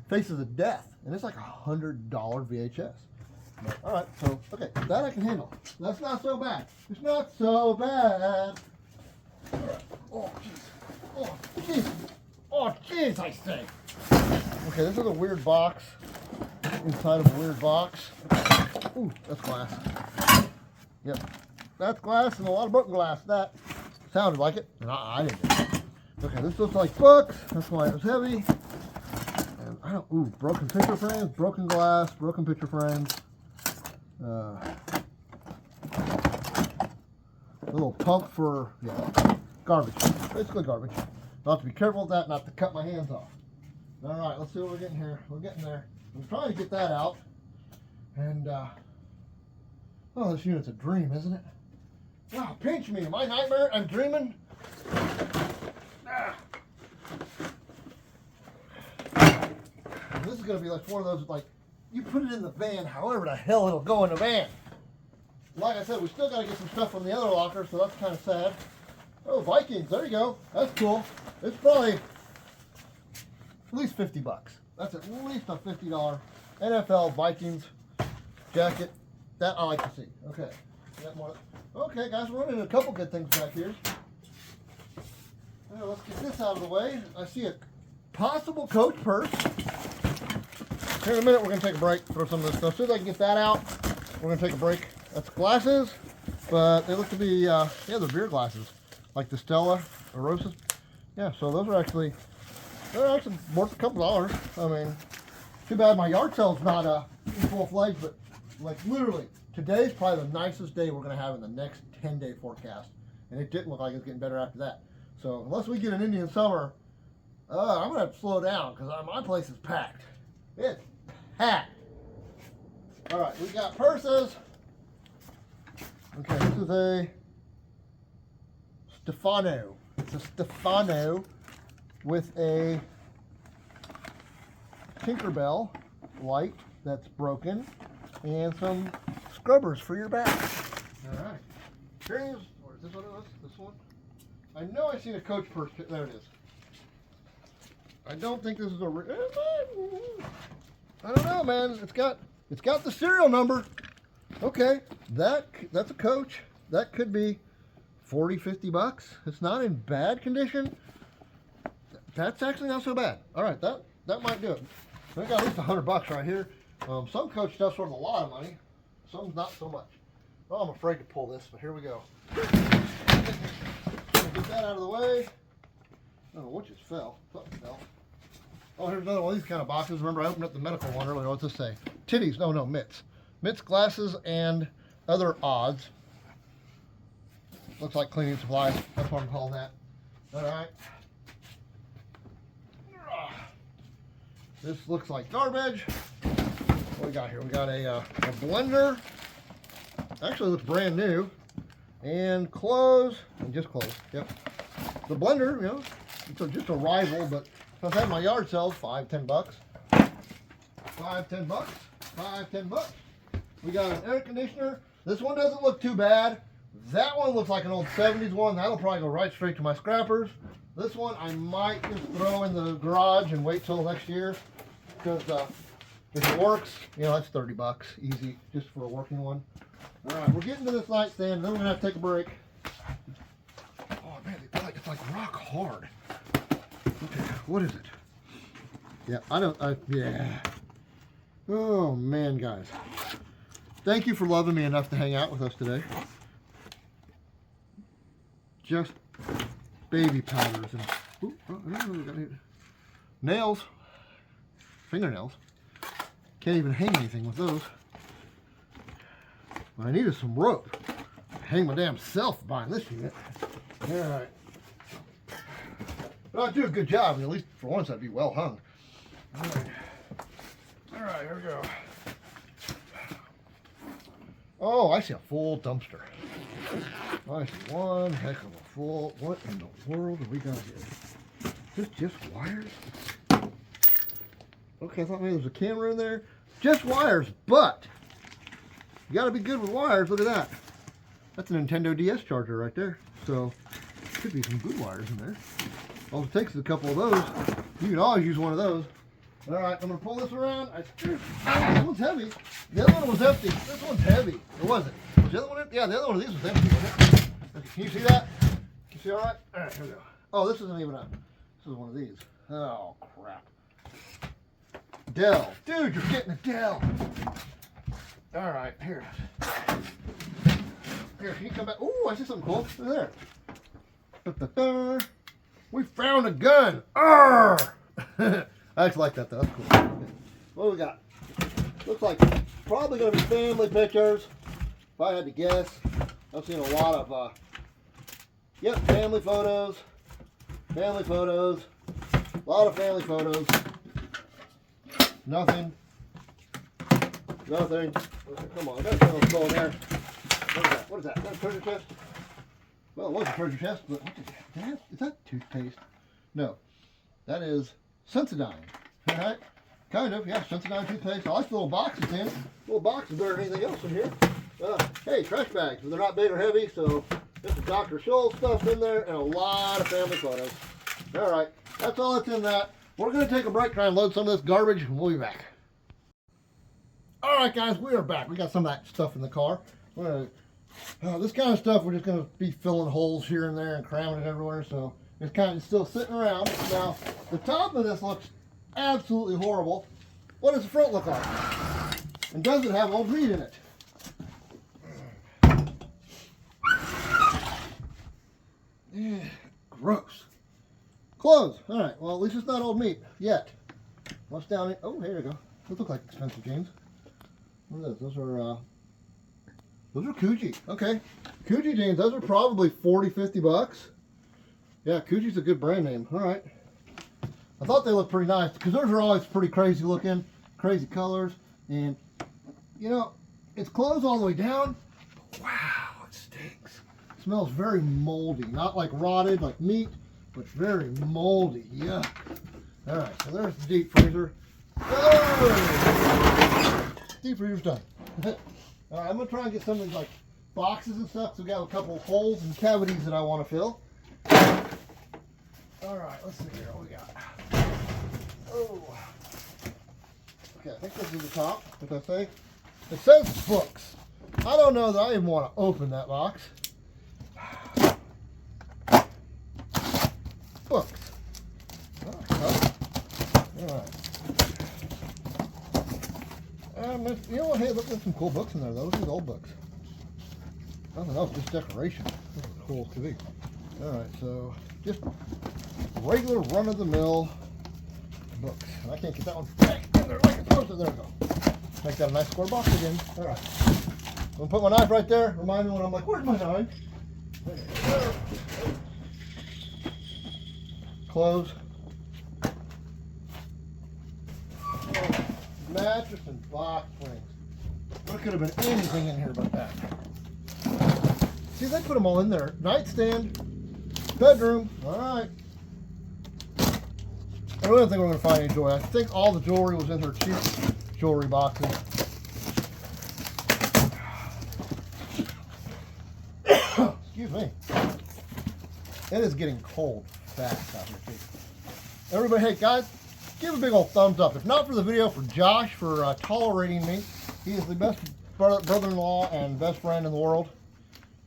Faces of Death, and it's like $100 VHS. But, all right, so okay, that I can handle. That's not so bad. It's not so bad. All right. Oh jeez. Oh jeez. Oh jeez, I say. Okay, this is a weird box inside of a weird box. Ooh, that's glass. Yep, that's glass and a lot of broken glass. That sounded like it, and I didn't do it. Okay, this looks like books. That's why it was heavy. And I don't. Ooh, broken picture frames, broken glass, broken picture frames. A little pump for garbage. Basically garbage. I'll have to be careful with that, not to cut my hands off. All right, let's see what we're getting here. We're getting there. I'm trying to get that out. And oh, this unit's a dream, isn't it? Wow, pinch me. Am I nightmare? I'm dreaming. This is going to be like one of those, like, you put it in the van, however the hell it'll go in the van. Like I said, we still got to get some stuff from the other locker, so that's kind of sad. Oh, Vikings, there you go. That's cool. It's probably at least 50 bucks. That's at least a $50 NFL Vikings jacket. That I like to see. Okay. Okay, guys, we're running a couple good things back here. Now, let's get this out of the way. I see a possible Coach purse. Here in a minute, we're going to take a break, throw some of this stuff. As soon as I can get that out, we're going to take a break. That's glasses, but they look to be, they're beer glasses, like the Stella Arosas. Yeah, so those are actually, they're actually worth a couple dollars. I mean, too bad my yard sale's not in full fledged, but like literally, today's probably the nicest day we're going to have in the next 10-day forecast. And it didn't look like it's getting better after that. So unless we get an Indian summer, I'm going to have to slow down because my place is packed. It's packed. All right, we got purses. Okay, this is a Stefano. It's a Stefano with a Tinkerbell light that's broken and some scrubbers for your back. All right. Here's, or is this what it was? This one? I know I seen a Coach purse. There it is. I don't think this is a. I don't know, man. It's got the serial number. Okay, that's a Coach. That could be 40, 50 bucks. It's not in bad condition. That's actually not so bad. All right, that might do it. I got at least $100 right here. Some Coach stuff's worth a lot of money. Some's not so much. Well, I'm afraid to pull this, but here we go. Get that out of the way. I don't know what just fell. Something fell. Oh, here's another one of these kind of boxes. Remember, I opened up the medical one earlier. What's this say? Titties. No, mitts. Mitts, glasses, and other odds. Looks like cleaning supplies. That's what I'm calling that. All right. This looks like garbage. What we got here? We got a blender. Actually, looks brand new. And clothes. And just clothes. Yep. The blender, you know, it's just a rival, but I've had my yard sales, $5-10. $5-10. $5-10. We got an air conditioner. This one doesn't look too bad. That one looks like an old 70s one. That'll probably go right straight to my scrappers. This one I might just throw in the garage and wait till next year. Because if it works, you know, that's $30 easy just for a working one. All right, we're getting to this nightstand. Then we're gonna have to take a break. Oh man, it's like rock hard. Okay, what is it? Yeah, yeah. Oh man, guys. Thank you for loving me enough to hang out with us today. Just baby powders and nails, fingernails. Can't even hang anything with those. I needed some rope. Hang my damn self behind this unit. All right. But I do a good job, and at least for once I'd be well hung. All right, here we go. Oh, I see a full dumpster. I see one heck of a full. What in the world have we got here? Is this just wires? Okay, I thought maybe there was a camera in there. Just wires, but you gotta be good with wires. Look at that. That's a Nintendo DS charger right there. So, could be some good wires in there. All it takes is a couple of those. You can always use one of those. All right, I'm gonna pull this around. This one's heavy. The other one was empty. This one's heavy. Or was it? Was the other one empty? Yeah, the other one of these was empty, wasn't it? Okay, can you see that? Can you see all right? All right, here we go. Oh, this isn't even a. This is one of these. Oh, crap. Dell. Dude, you're getting a Dell. All right, here it is. Here, can you come back? Ooh, I see something cool. Look there. We found a gun. Arr! I actually like that though. That's cool. What do we got? Looks like probably going to be family pictures. If I had to guess, I've seen a lot of, yep, family photos. Family photos. A lot of family photos. Nothing. Nothing. Come on, that's what's going there. What is that? What is that? Is that a treasure chest? Well, it was a treasure chest, but what is that? Is that toothpaste? No. That is Sensodyne. Alright? Kind of, yeah, Sensodyne toothpaste. I like the little boxes in. Little boxes better than anything else in here. Hey, trash bags, but they're not big or heavy, so there's some Dr. Scholl's stuff in there and a lot of family photos. Alright, that's all that's in that. We're going to take a break, try and load some of this garbage, and we'll be back. Alright guys, we are back. We got some of that stuff in the car. This kind of stuff, we're just going to be filling holes here and there and cramming it everywhere, so it's kind of still sitting around. Now, the top of this looks absolutely horrible. What does the front look like? And does it have old meat in it? Yeah, gross. Clothes. All right. Well, at least it's not old meat yet. What's down here? Oh, here we go. Those look like expensive jeans. What are those? Those are Coogi. Okay. Coogi jeans. Those are probably 40, 50 bucks. Yeah, Coogi's a good brand name. All right. I thought they looked pretty nice because those are always pretty crazy looking, crazy colors, and you know, it's closed all the way down. Wow, it stinks. It smells very moldy, not like rotted like meat, but very moldy. Yuck. All right, so there's the deep freezer. Oh! Deep freezer's done. All right, I'm gonna try and get some of these like boxes and stuff. So we got a couple of holes and cavities that I want to fill. All right, let's see here what we got. Oh, okay, I think this is the top. What I say? It says books. I don't know that I even want to open that box. Books. Oh, all right. You know what? Hey, look, there's some cool books in there, though. Look at these old books. Nothing else, just decoration. This is cool to be. All right, so just regular run-of-the-mill books. And I can't get that one back in there like it's supposed to. There we go. Make that a nice square box again. All right. I'm gonna put my knife right there. Remind me when I'm like, where's my knife? Close. Mattress and box springs. There could have been anything in here but that. See, they put them all in there. Nightstand, bedroom. All right. I really don't think we're going to find any jewelry. I think all the jewelry was in her cheap jewelry boxes. Excuse me. It is getting cold fast out here, too. Everybody, hey, guys, give a big old thumbs up. If not for the video, for Josh for tolerating me. He is the best brother-in-law and best friend in the world.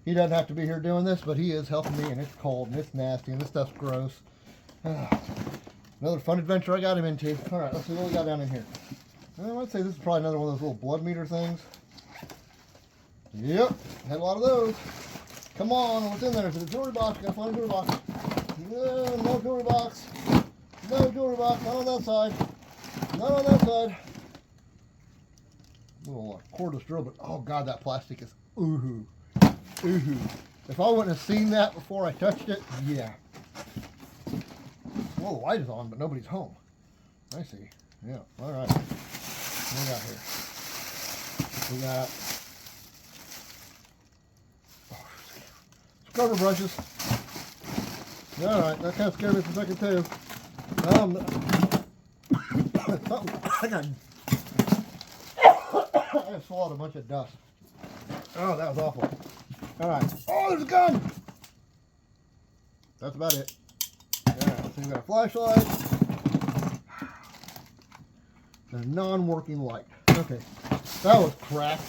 He doesn't have to be here doing this, but he is helping me, and it's cold, and it's nasty, and this stuff's gross. Another fun adventure I got him into. All right, let's see what we got down in here. I'd say this is probably another one of those little blood meter things. Yep, had a lot of those. Come on, what's in there? Is it a jewelry box? Gotta find a jewelry box. No, no jewelry box. No jewelry box. Not on that side. Not on that side. Little cordless drill, but oh god, that plastic is ooh-hoo. Ooh-hoo. If I wouldn't have seen that before I touched it, yeah. Well, the light is on, but nobody's home. I see. Yeah, all right. What do we got here? We got scrubber brushes. All right, that kind of scared me for a second too. I just swallowed a bunch of dust. Oh, that was awful. All right. Oh, there's a gun. That's about it. All right, so we got a flashlight and a non-working light. Okay, that was crap.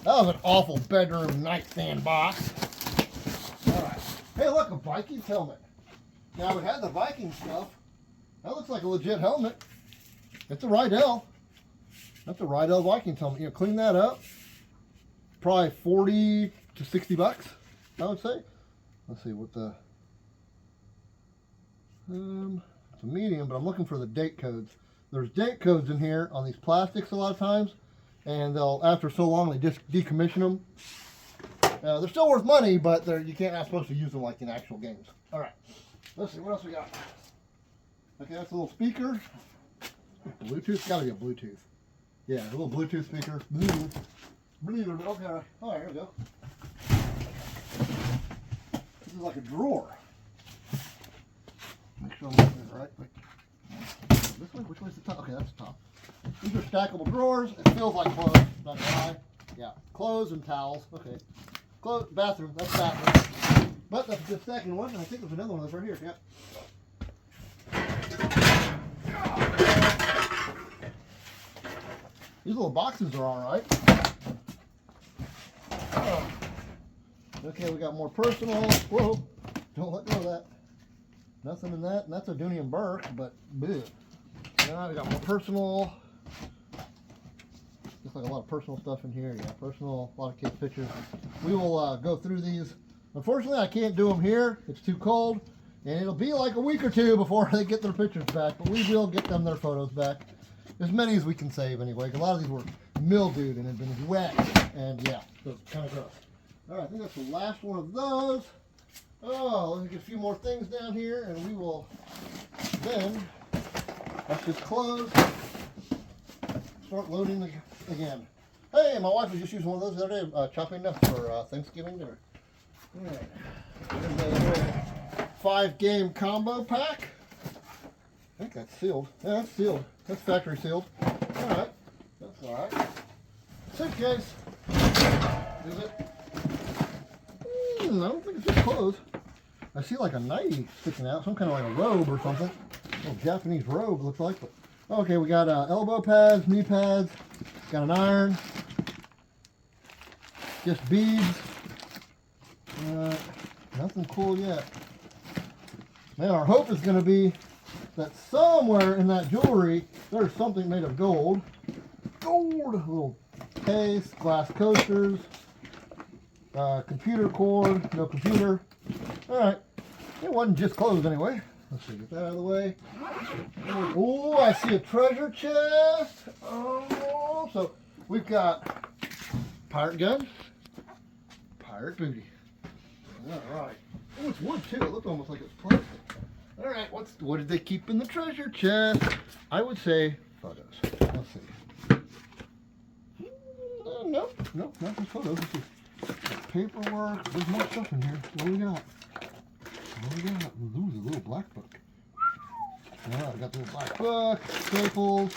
That was an awful bedroom nightstand box. All right. Hey, look, a Vikings helmet. Now, we had the Viking stuff. That looks like a legit helmet. It's a Rydell. That's a Rydell Vikings helmet. You know, clean that up. Probably 40 to 60 bucks, I would say. Let's see what the... it's a medium, but I'm looking for the date codes. There's date codes in here on these plastics a lot of times, and they'll, after so long, they just decommission them. They're still worth money, but you can't not supposed to use them like in actual games. All right, let's see what else we got. Okay, that's a little speaker. Bluetooth, gotta be a Bluetooth. Yeah, a little Bluetooth speaker. Okay, all right, here we go. This is like a drawer. Make sure I'm looking at it right. Wait. This way? Which way's the top? Okay, that's the top. These are stackable drawers. It feels like clothes. Not gonna lie. Yeah, clothes and towels. Okay. Clothes, bathroom. That's bathroom. But that's the second one. And I think there's another one of those right here. Yep. These little boxes are all right. Oh. Okay, we got more personal. Whoa! Don't let go of that. Nothing in that, and that's a Dooney and Burke, but bleh. Now we got more personal. Just like a lot of personal stuff in here. Yeah, personal, a lot of kids' pictures. We will go through these. Unfortunately, I can't do them here. It's too cold, and it'll be like a week or two before they get their pictures back, but we will get them their photos back. As many as we can save anyway. A lot of these were mildewed and had been wet, and yeah, so it's kind of gross. All right, I think that's the last one of those. Oh, let me get a few more things down here, and we will then, let's just close, start loading again. Hey, my wife was just using one of those the other day, chopping enough for Thanksgiving dinner. All right, there's a 5-game combo pack. I think that's sealed. Yeah, that's sealed. That's factory sealed. All right, that's all right. Suitcase. I don't think it's just clothes. I see like a nightie sticking out, some kind of like a robe or something. A little Japanese robe looks like. But okay, we got elbow pads, knee pads, got an iron, just beads. Nothing cool yet. Now our hope is going to be that somewhere in that jewelry there's something made of gold. Gold! A little case, glass coasters, computer cord, no computer. Alright, it wasn't just clothes anyway. Let's see, get that out of the way. Oh, I see a treasure chest. Oh, so we've got pirate gun, pirate booty. Alright. Oh, it's wood too. It looked almost like it was plastic. Alright, what did they keep in the treasure chest? I would say photos. Let's see. Nope, not just photos. Let's see. Paperwork. There's more stuff in here. What do we got? Ooh, a little black book. Yeah, I got the little black book, staples,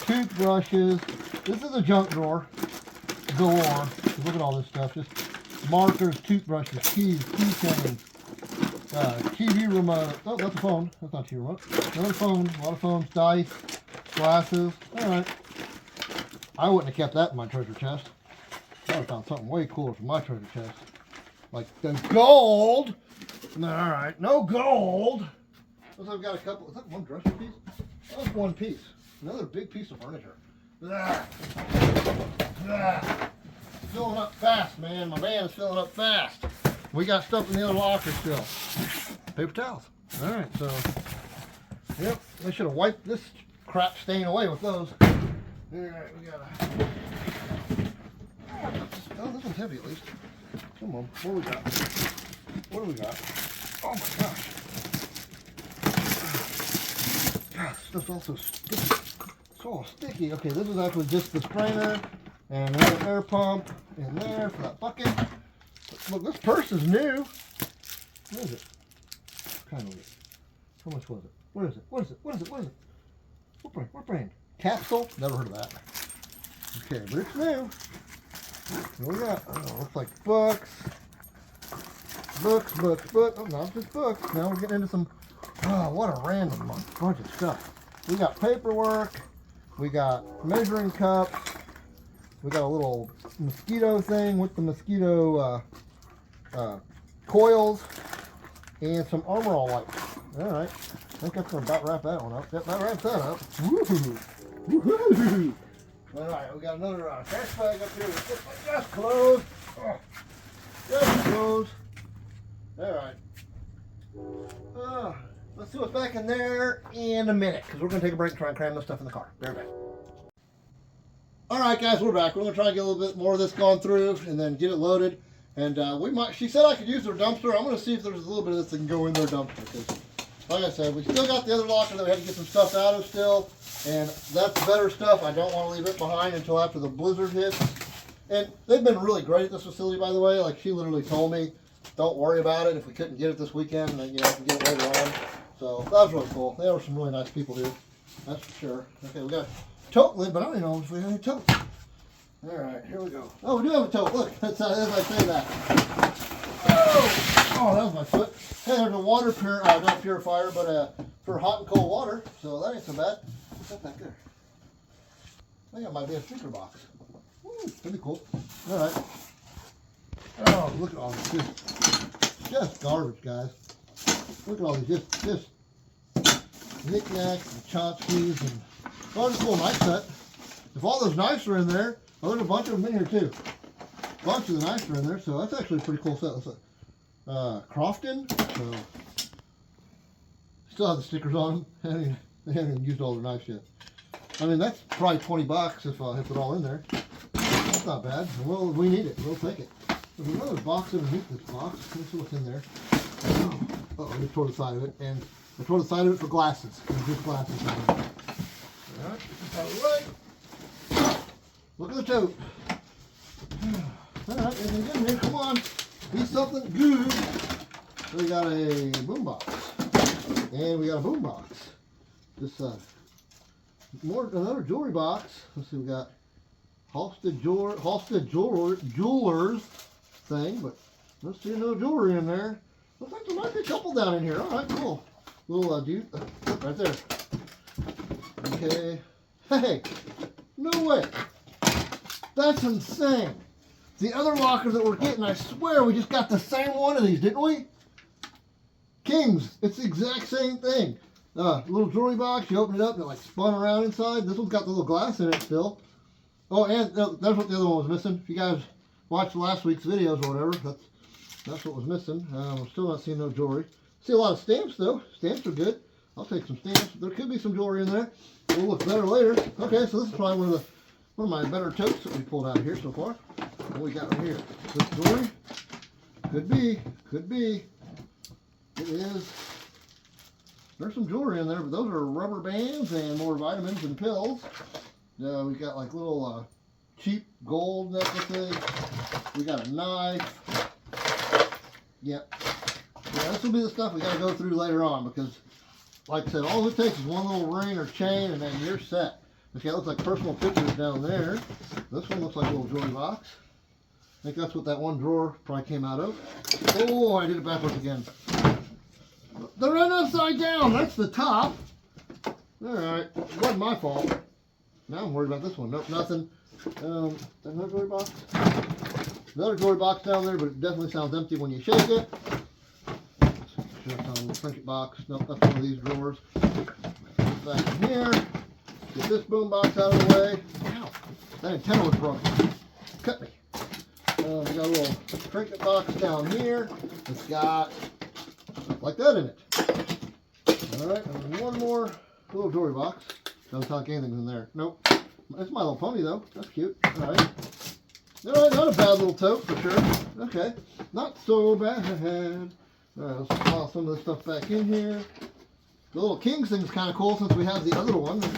toothbrushes. This is a junk drawer. Galore. Look at all this stuff. Just markers, toothbrushes, keys, keychains, TV remote. Oh, that's a phone. That's not a TV remote. Another phone. A lot of phones, dice, glasses. Alright. I wouldn't have kept that in my treasure chest. I would have found something way cooler from my treasure chest. Like the gold. Alright, no gold. Looks like I've got a couple. Is that one dresser piece? That was one piece. Another big piece of furniture. Filling up fast, man. My van is filling up fast. We got stuff in the other locker still. Paper towels. Alright, so, yep, they should have wiped this crap stain away with those. Alright, we got a... Oh, this one's heavy at least. Come on, what do we got? What do we got? Oh my gosh. Gosh, stuff's also sticky. It's all sticky. Okay, this is actually just the strainer and another air pump in there for that bucket. Look, this purse is new. What is it? Kind of weird. How much was it? What is it? What is it? What is it? What is it? What brand? What brand? Capsule? Never heard of that. Okay, but it's new. What we got? Oh, looks like books. Books. Oh, not just books. Now we're getting into some, oh, what a random bunch of stuff. We got paperwork. We got measuring cups. We got a little mosquito thing with the mosquito coils and some Armor All lights. Alright. I think that's going to about wrap that one up. Yep, that wraps that up. Woohoo! Woohoo! Alright, we got another trash bag up here with just clothes. Oh, just clothes. Alright. Let's see what's back in there in a minute, because we're going to take a break and try and cram this stuff in the car. Be right back. Alright guys, we're back. We're going to try and get a little bit more of this gone through and then get it loaded. And she said I could use their dumpster. I'm going to see if there's a little bit of this that can go in their dumpster. Because, like I said, we still got the other locker that we had to get some stuff out of still. And that's better stuff. I don't want to leave it behind until after the blizzard hits. And they've been really great at this facility, by the way. Like, she literally told me, don't worry about it. If we couldn't get it this weekend, then, I can get it later on. So, that was really cool. They were some really nice people here. That's for sure. Okay, we got a tote lid, but I don't even know if we have any tote. Alright, here we go. Oh, we do have a tote. Look, that's as I say that. Oh, that was my foot. Hey, there's a water not purifier, but for hot and cold water. So that ain't so bad. What's that back there? I think it might be a speaker box. Ooh, pretty cool. Alright. Oh, look at all this. Just garbage, guys. Look at all these. Just knickknacks and tchotchkes and oh, just a little knife set. If all those knives are in there, well, there's a bunch of them in here too. A bunch of the knives are in there, so that's actually a pretty cool set. That's Crofton. So still have the stickers on them. They haven't even used all their knives yet. I mean, that's probably $20 if I put it all in there. That's not bad. Well, we need it. We'll take it. There's another box underneath this box. Let's see what's in there. Oh, I just tore the side of it, and I tore the side of it for glasses. There's just glasses in there. All right. Look at the tote. All right, anything good in here? Come on. Be something good. So we got a boom box. And we got a boom box. This another jewelry box. Let's see, we got Halstead Jewelers thing, but Let's see, no jewelry in there. Looks like there might be a couple down in here. All right, cool. Little dude, right there. Okay. Hey, no way. That's insane. The other locker that we're getting, I swear we just got the same one of these, didn't we? Kings. It's the exact same thing. Little jewelry box. You open it up and it like spun around inside. This one's got the little glass in it still. Oh, and that's what the other one was missing. If you guys watched last week's videos or whatever, that's what was missing. I'm still not seeing no jewelry. See a lot of stamps though. Stamps are good. I'll take some stamps. There could be some jewelry in there. We'll look better later. Okay, so this is probably one of my better totes that we pulled out of here so far. What we got right here? This jewelry? Could be. Could be. It is. There's some jewelry in there, but those are rubber bands and more vitamins and pills. We got like little cheap gold necklaces. We got a knife. Yep. Yeah, this will be the stuff we got to go through later on because, like I said, all it takes is one little ring or chain and then you're set. Okay, it looks like personal pictures down there. This one looks like a little jewelry box. I think that's what that one drawer probably came out of. Oh, I did it backwards again. They're right upside down. That's the top. All right. It wasn't my fault. Now I'm worried about this one. Nope, nothing. Another jewelry box. Another jewelry box down there, but it definitely sounds empty when you shake it. Sure, it's on a little trinket box. Nope, that's one of these drawers. Back in here. Get this boom box out of the way. Ow, that antenna was broken. Cut me. We got a little trinket box down here. It's got like that in it. All right, and one more little jewelry box. Doesn't sound like anything's in there. Nope. That's My Little Pony though. That's cute. All right. All right, not a bad little tote for sure. Okay, not so bad. All right, let's toss some of this stuff back in here. The little Kings thing's kind of cool since we have the other one. That's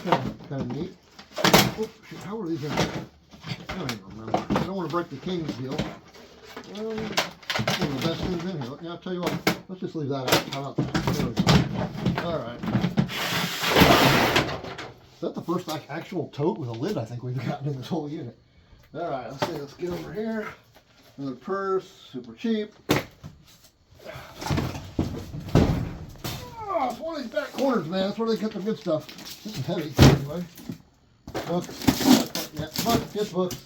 kind of neat. Oh, shit, how are these in there? I don't even remember. I don't want to break the Kings deal. One of the best things in here. Yeah, I'll tell you what. Let's just leave that out. How about that? There we go. All right. Is that the first actual tote with a lid I think we've gotten in this whole unit? All right, let's see. Let's get over here. Another purse, super cheap. Oh, it's one of these back corners, man. That's where they get the good stuff. This is heavy, anyway. Books. Yeah, just books.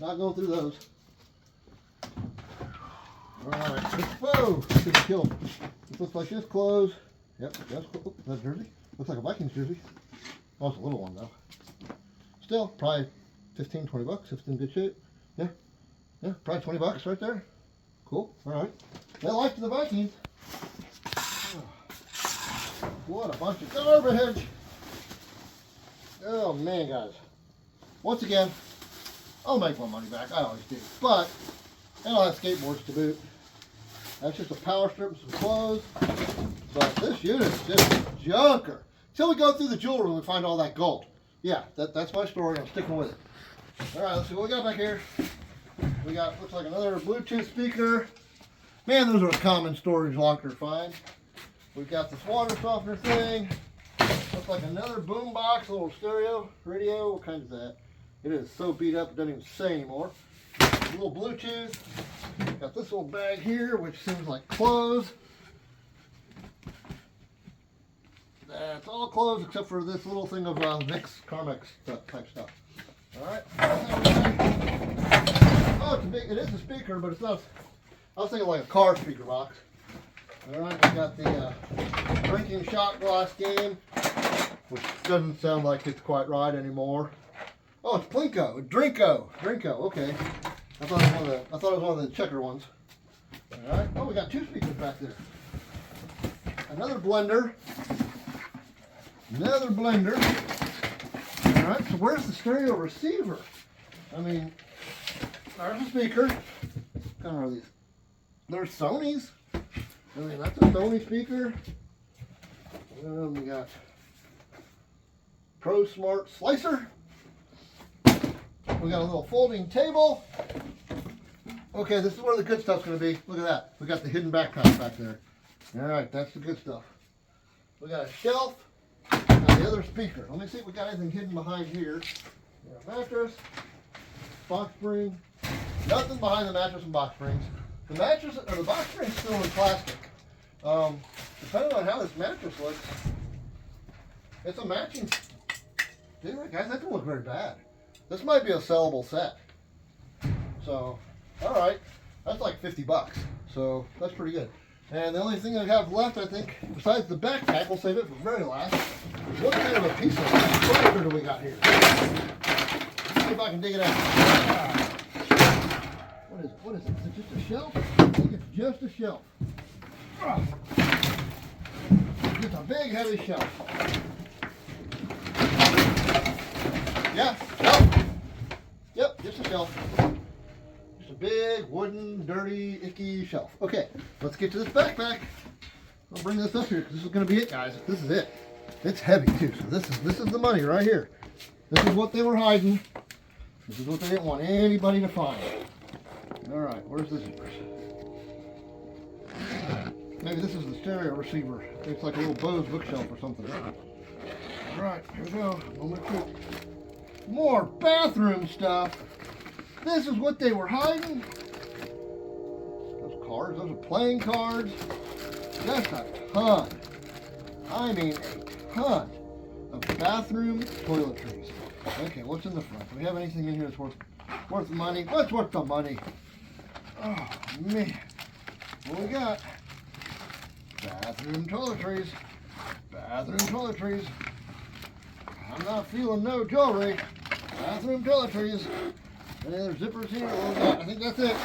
Not going through those. All right. Whoa! Good kill. This looks like this clothes. Yep, that's cool. That's jersey. Looks like a Vikings jersey. Oh, it's a little one though. Still, probably 15, 20 bucks if it's in good shape. Yeah, probably 20 bucks right there. Cool. All right. They liked the Vikings. Oh, what a bunch of garbage. Oh man, guys. Once again, I'll make my money back. I always do. But and I'll have skateboards to boot. That's just a power strip and some clothes. But this unit's just junker. Till we go through the jewelry and we find all that gold. Yeah, that's my story. I'm sticking with it. All right, let's see what we got back here. We got, looks like another Bluetooth speaker. Man, those are a common storage locker find. We've got this water softener thing. Looks like another boom box, a little stereo, radio. What kind is that? It is so beat up it doesn't even say anymore. A little Bluetooth. Got this little bag here, which seems like clothes. That's all clothes except for this little thing of Vicks Carmex type stuff. All right. Oh, it's a big. It is a speaker, but it's not. I was thinking like a car speaker box. All right. We got the drinking shot glass game, which doesn't sound like it's quite right anymore. Oh, it's Plinko. Drinko. Okay. I thought it was one of the checker ones. All right. Oh, we got two speakers back there. Another blender. All right, so where's the stereo receiver? I mean, there's a speaker. What kind of are these? They're Sony's. I mean, that's a Sony speaker. We got Pro Smart Slicer. We got a little folding table. Okay, this is where the good stuff's going to be. Look at that. We got the hidden backpack back there. All right, that's the good stuff. We got a shelf. Now the other speaker. Let me see if we got anything hidden behind here. We got a mattress, box spring. Nothing behind the mattress and box springs. The mattress or the box spring's still in plastic. Depending on how this mattress looks, it's a matching. Dude, guys, that doesn't look very bad. This might be a sellable set. So, all right, that's like 50 bucks. So that's pretty good. And the only thing I have left, I think, besides the backpack, we'll save it for very last. What kind of a piece of furniture do we got here? Let's see if I can dig it out. What is it? What is it? Is it just a shelf? I think it's just a shelf. Just a big, heavy shelf. Yeah, shelf. Yep, just a shelf. Just a big, wooden, dirty, icky shelf. Okay, let's get to this backpack. I'll bring this up here because this is going to be it, guys. This is it. It's heavy too, so this is the money right here. This is what they were hiding. This is what they didn't want anybody to find. All right, where's the zippers? Maybe this is the stereo receiver. It's like a little Bose bookshelf or something. All right, here we go. More bathroom stuff. This is what they were hiding. Those cards, those are playing cards. That's a ton. I mean a ton of bathroom toiletries. Okay, what's in the front? Do we have anything in here that's worth money? What's worth the money? Oh man. What we got? Bathroom toiletries. Bathroom toiletries. I'm not feeling no jewelry. Bathroom toiletries. Any other zippers here? What we got? I think that's it.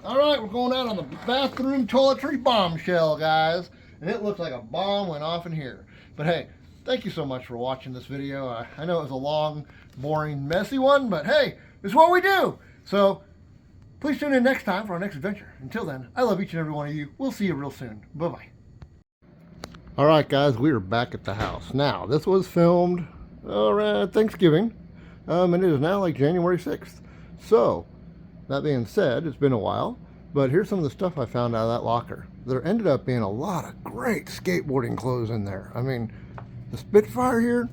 Alright, we're going out on the bathroom toiletry bombshell, guys. And it looks like a bomb went off in here. But hey, thank you so much for watching this video. I know it was a long, boring, messy one, but hey, it's what we do. So, please tune in next time for our next adventure. Until then, I love each and every one of you. We'll see you real soon. Bye-bye. Alright guys, we are back at the house. Now, this was filmed around Thanksgiving, and it is now like January 6th. So, that being said, it's been a while, but here's some of the stuff I found out of that locker. There ended up being a lot of great skateboarding clothes in there. I mean, the Spitfire here,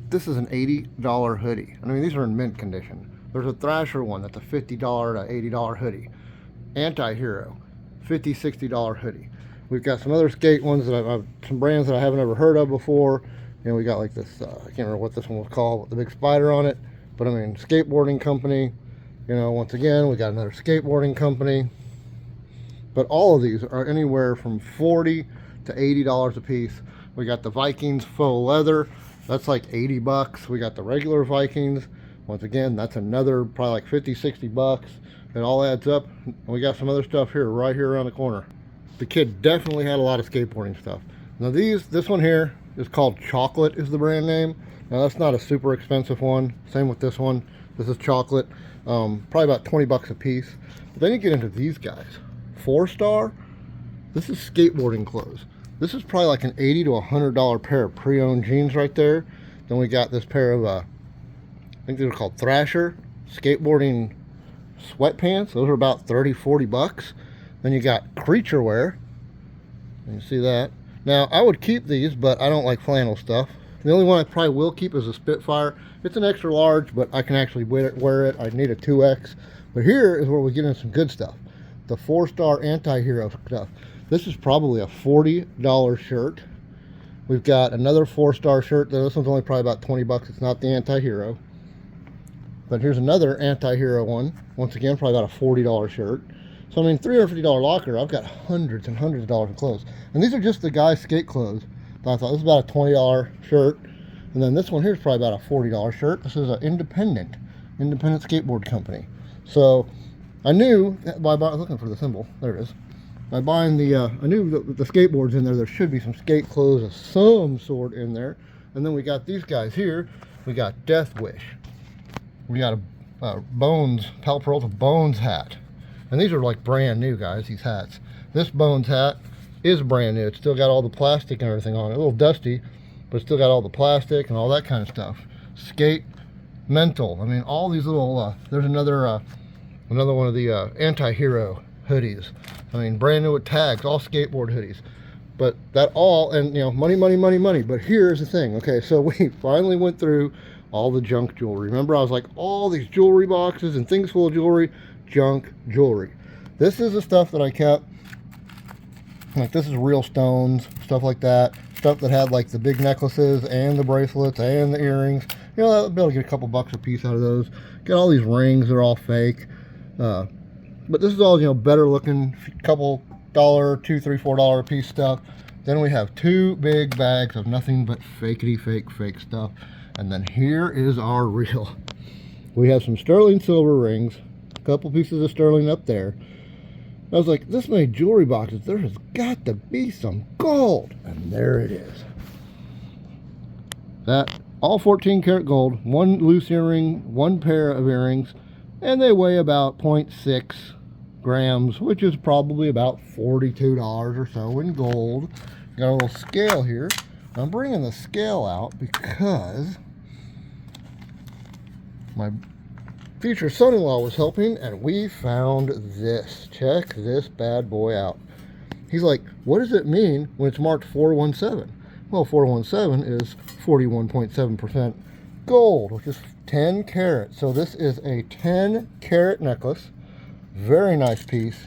this is an $80 hoodie. I mean, these are in mint condition. There's a Thrasher one that's a $50 to $80 hoodie. Anti-Hero, $50, $60 hoodie. We've got some other skate ones that I've some brands that I haven't ever heard of before. You know, we got like this, I can't remember what this one was called, with the big spider on it. But I mean, skateboarding company, you know, once again, we got another skateboarding company. But all of these are anywhere from $40 to $80 a piece. We got the Vikings faux leather, that's like 80 bucks. We got the regular Vikings, once again, that's another probably like 50, 60 bucks. It all adds up. And we got some other stuff here, right here around the corner. The kid definitely had a lot of skateboarding stuff. Now this one here is called Chocolate is the brand name. Now that's not a super expensive one. Same with this one. This is Chocolate. Probably about 20 bucks a piece. But then you get into these guys. 4-star. This is skateboarding clothes. This is probably like an $80 to $100 pair of pre-owned jeans right there. Then we got this pair of, I think these are called Thrasher skateboarding sweatpants. Those are about 30, 40 bucks. Then you got Creature Wear. You see that. Now, I would keep these, but I don't like flannel stuff. The only one I probably will keep is a Spitfire. It's an extra large, but I can actually wear it. I need a 2X. But here is where we get into some good stuff. The 4-star Anti-Hero stuff. This is probably a $40 shirt. We've got another 4-star shirt. This one's only probably about 20 bucks. It's not the Anti-Hero. But here's another Anti-Hero one. Once again, probably about a $40 shirt. So, I mean, $350 locker, I've got hundreds and hundreds of dollars in clothes. And these are just the guy's skate clothes. So I thought this is about a $20 shirt. And then this one here is probably about a $40 shirt. This is an independent skateboard company. So, I knew, by looking for the symbol, there it is. By buying I knew the skateboards in there, there should be some skate clothes of some sort in there. And then we got these guys here. We got Death Wish. We got a Bones, Pal Peralta Bones hat. And these are like brand new, guys, these hats. This Bones hat is brand new. It's still got all the plastic and everything on it. A little dusty, but it's still got all the plastic and all that kind of stuff. Skate Mental. I mean, all these little, there's another one of the Anti-Hero hoodies. I mean, brand new with tags, all skateboard hoodies. But that all, and you know, money, money, money, money. But here's the thing, okay, so we finally went through all the junk jewelry. Remember, I was like, all these jewelry boxes and things full of jewelry, junk jewelry. This is the stuff that I kept. Like, this is real stones, stuff like that. Stuff that had like the big necklaces and the bracelets and the earrings. You know, I'll be able to get a couple bucks a piece out of those. Got all these rings, they're all fake. But this is all, you know, better looking, couple $1, $2, $3, $4 a piece stuff. Then we have 2 big bags of nothing but fakety fake stuff. And then here is our reel. We have some sterling silver rings, a couple pieces of sterling up there. I was like, this many jewelry boxes, there has got to be some gold. And there it is. That, all 14 karat gold, 1 loose earring, 1 pair of earrings, and they weigh about 0.6 grams, which is probably about $42 or so in gold. Got a little scale here. I'm bringing the scale out because my future son-in-law was helping, and we found this. Check this bad boy out. He's like, what does it mean when it's marked 417? Well, 417 is 41.7% gold, which is 10 karat. So this is a 10 karat necklace. Very nice piece.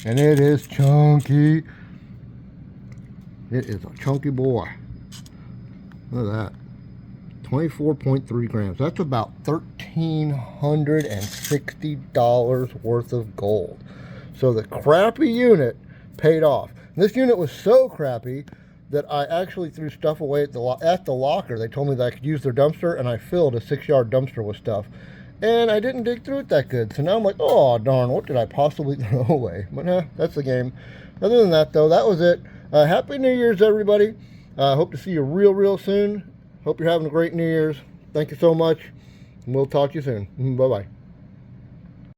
And it is chunky. It is a chunky boy. Look at that. 24.3 grams. That's about $1,360 worth of gold. So the crappy unit paid off. And this unit was so crappy that I actually threw stuff away at the locker. They told me that I could use their dumpster, and I filled a 6-yard dumpster with stuff. And I didn't dig through it that good. So now I'm like, oh, darn, what did I possibly throw away? But that's the game. Other than that, though, that was it. Happy New Year's, everybody. Hope to see you real soon. Hope you're having a great New Year's. Thank you so much. And we'll talk to you soon. Bye-bye.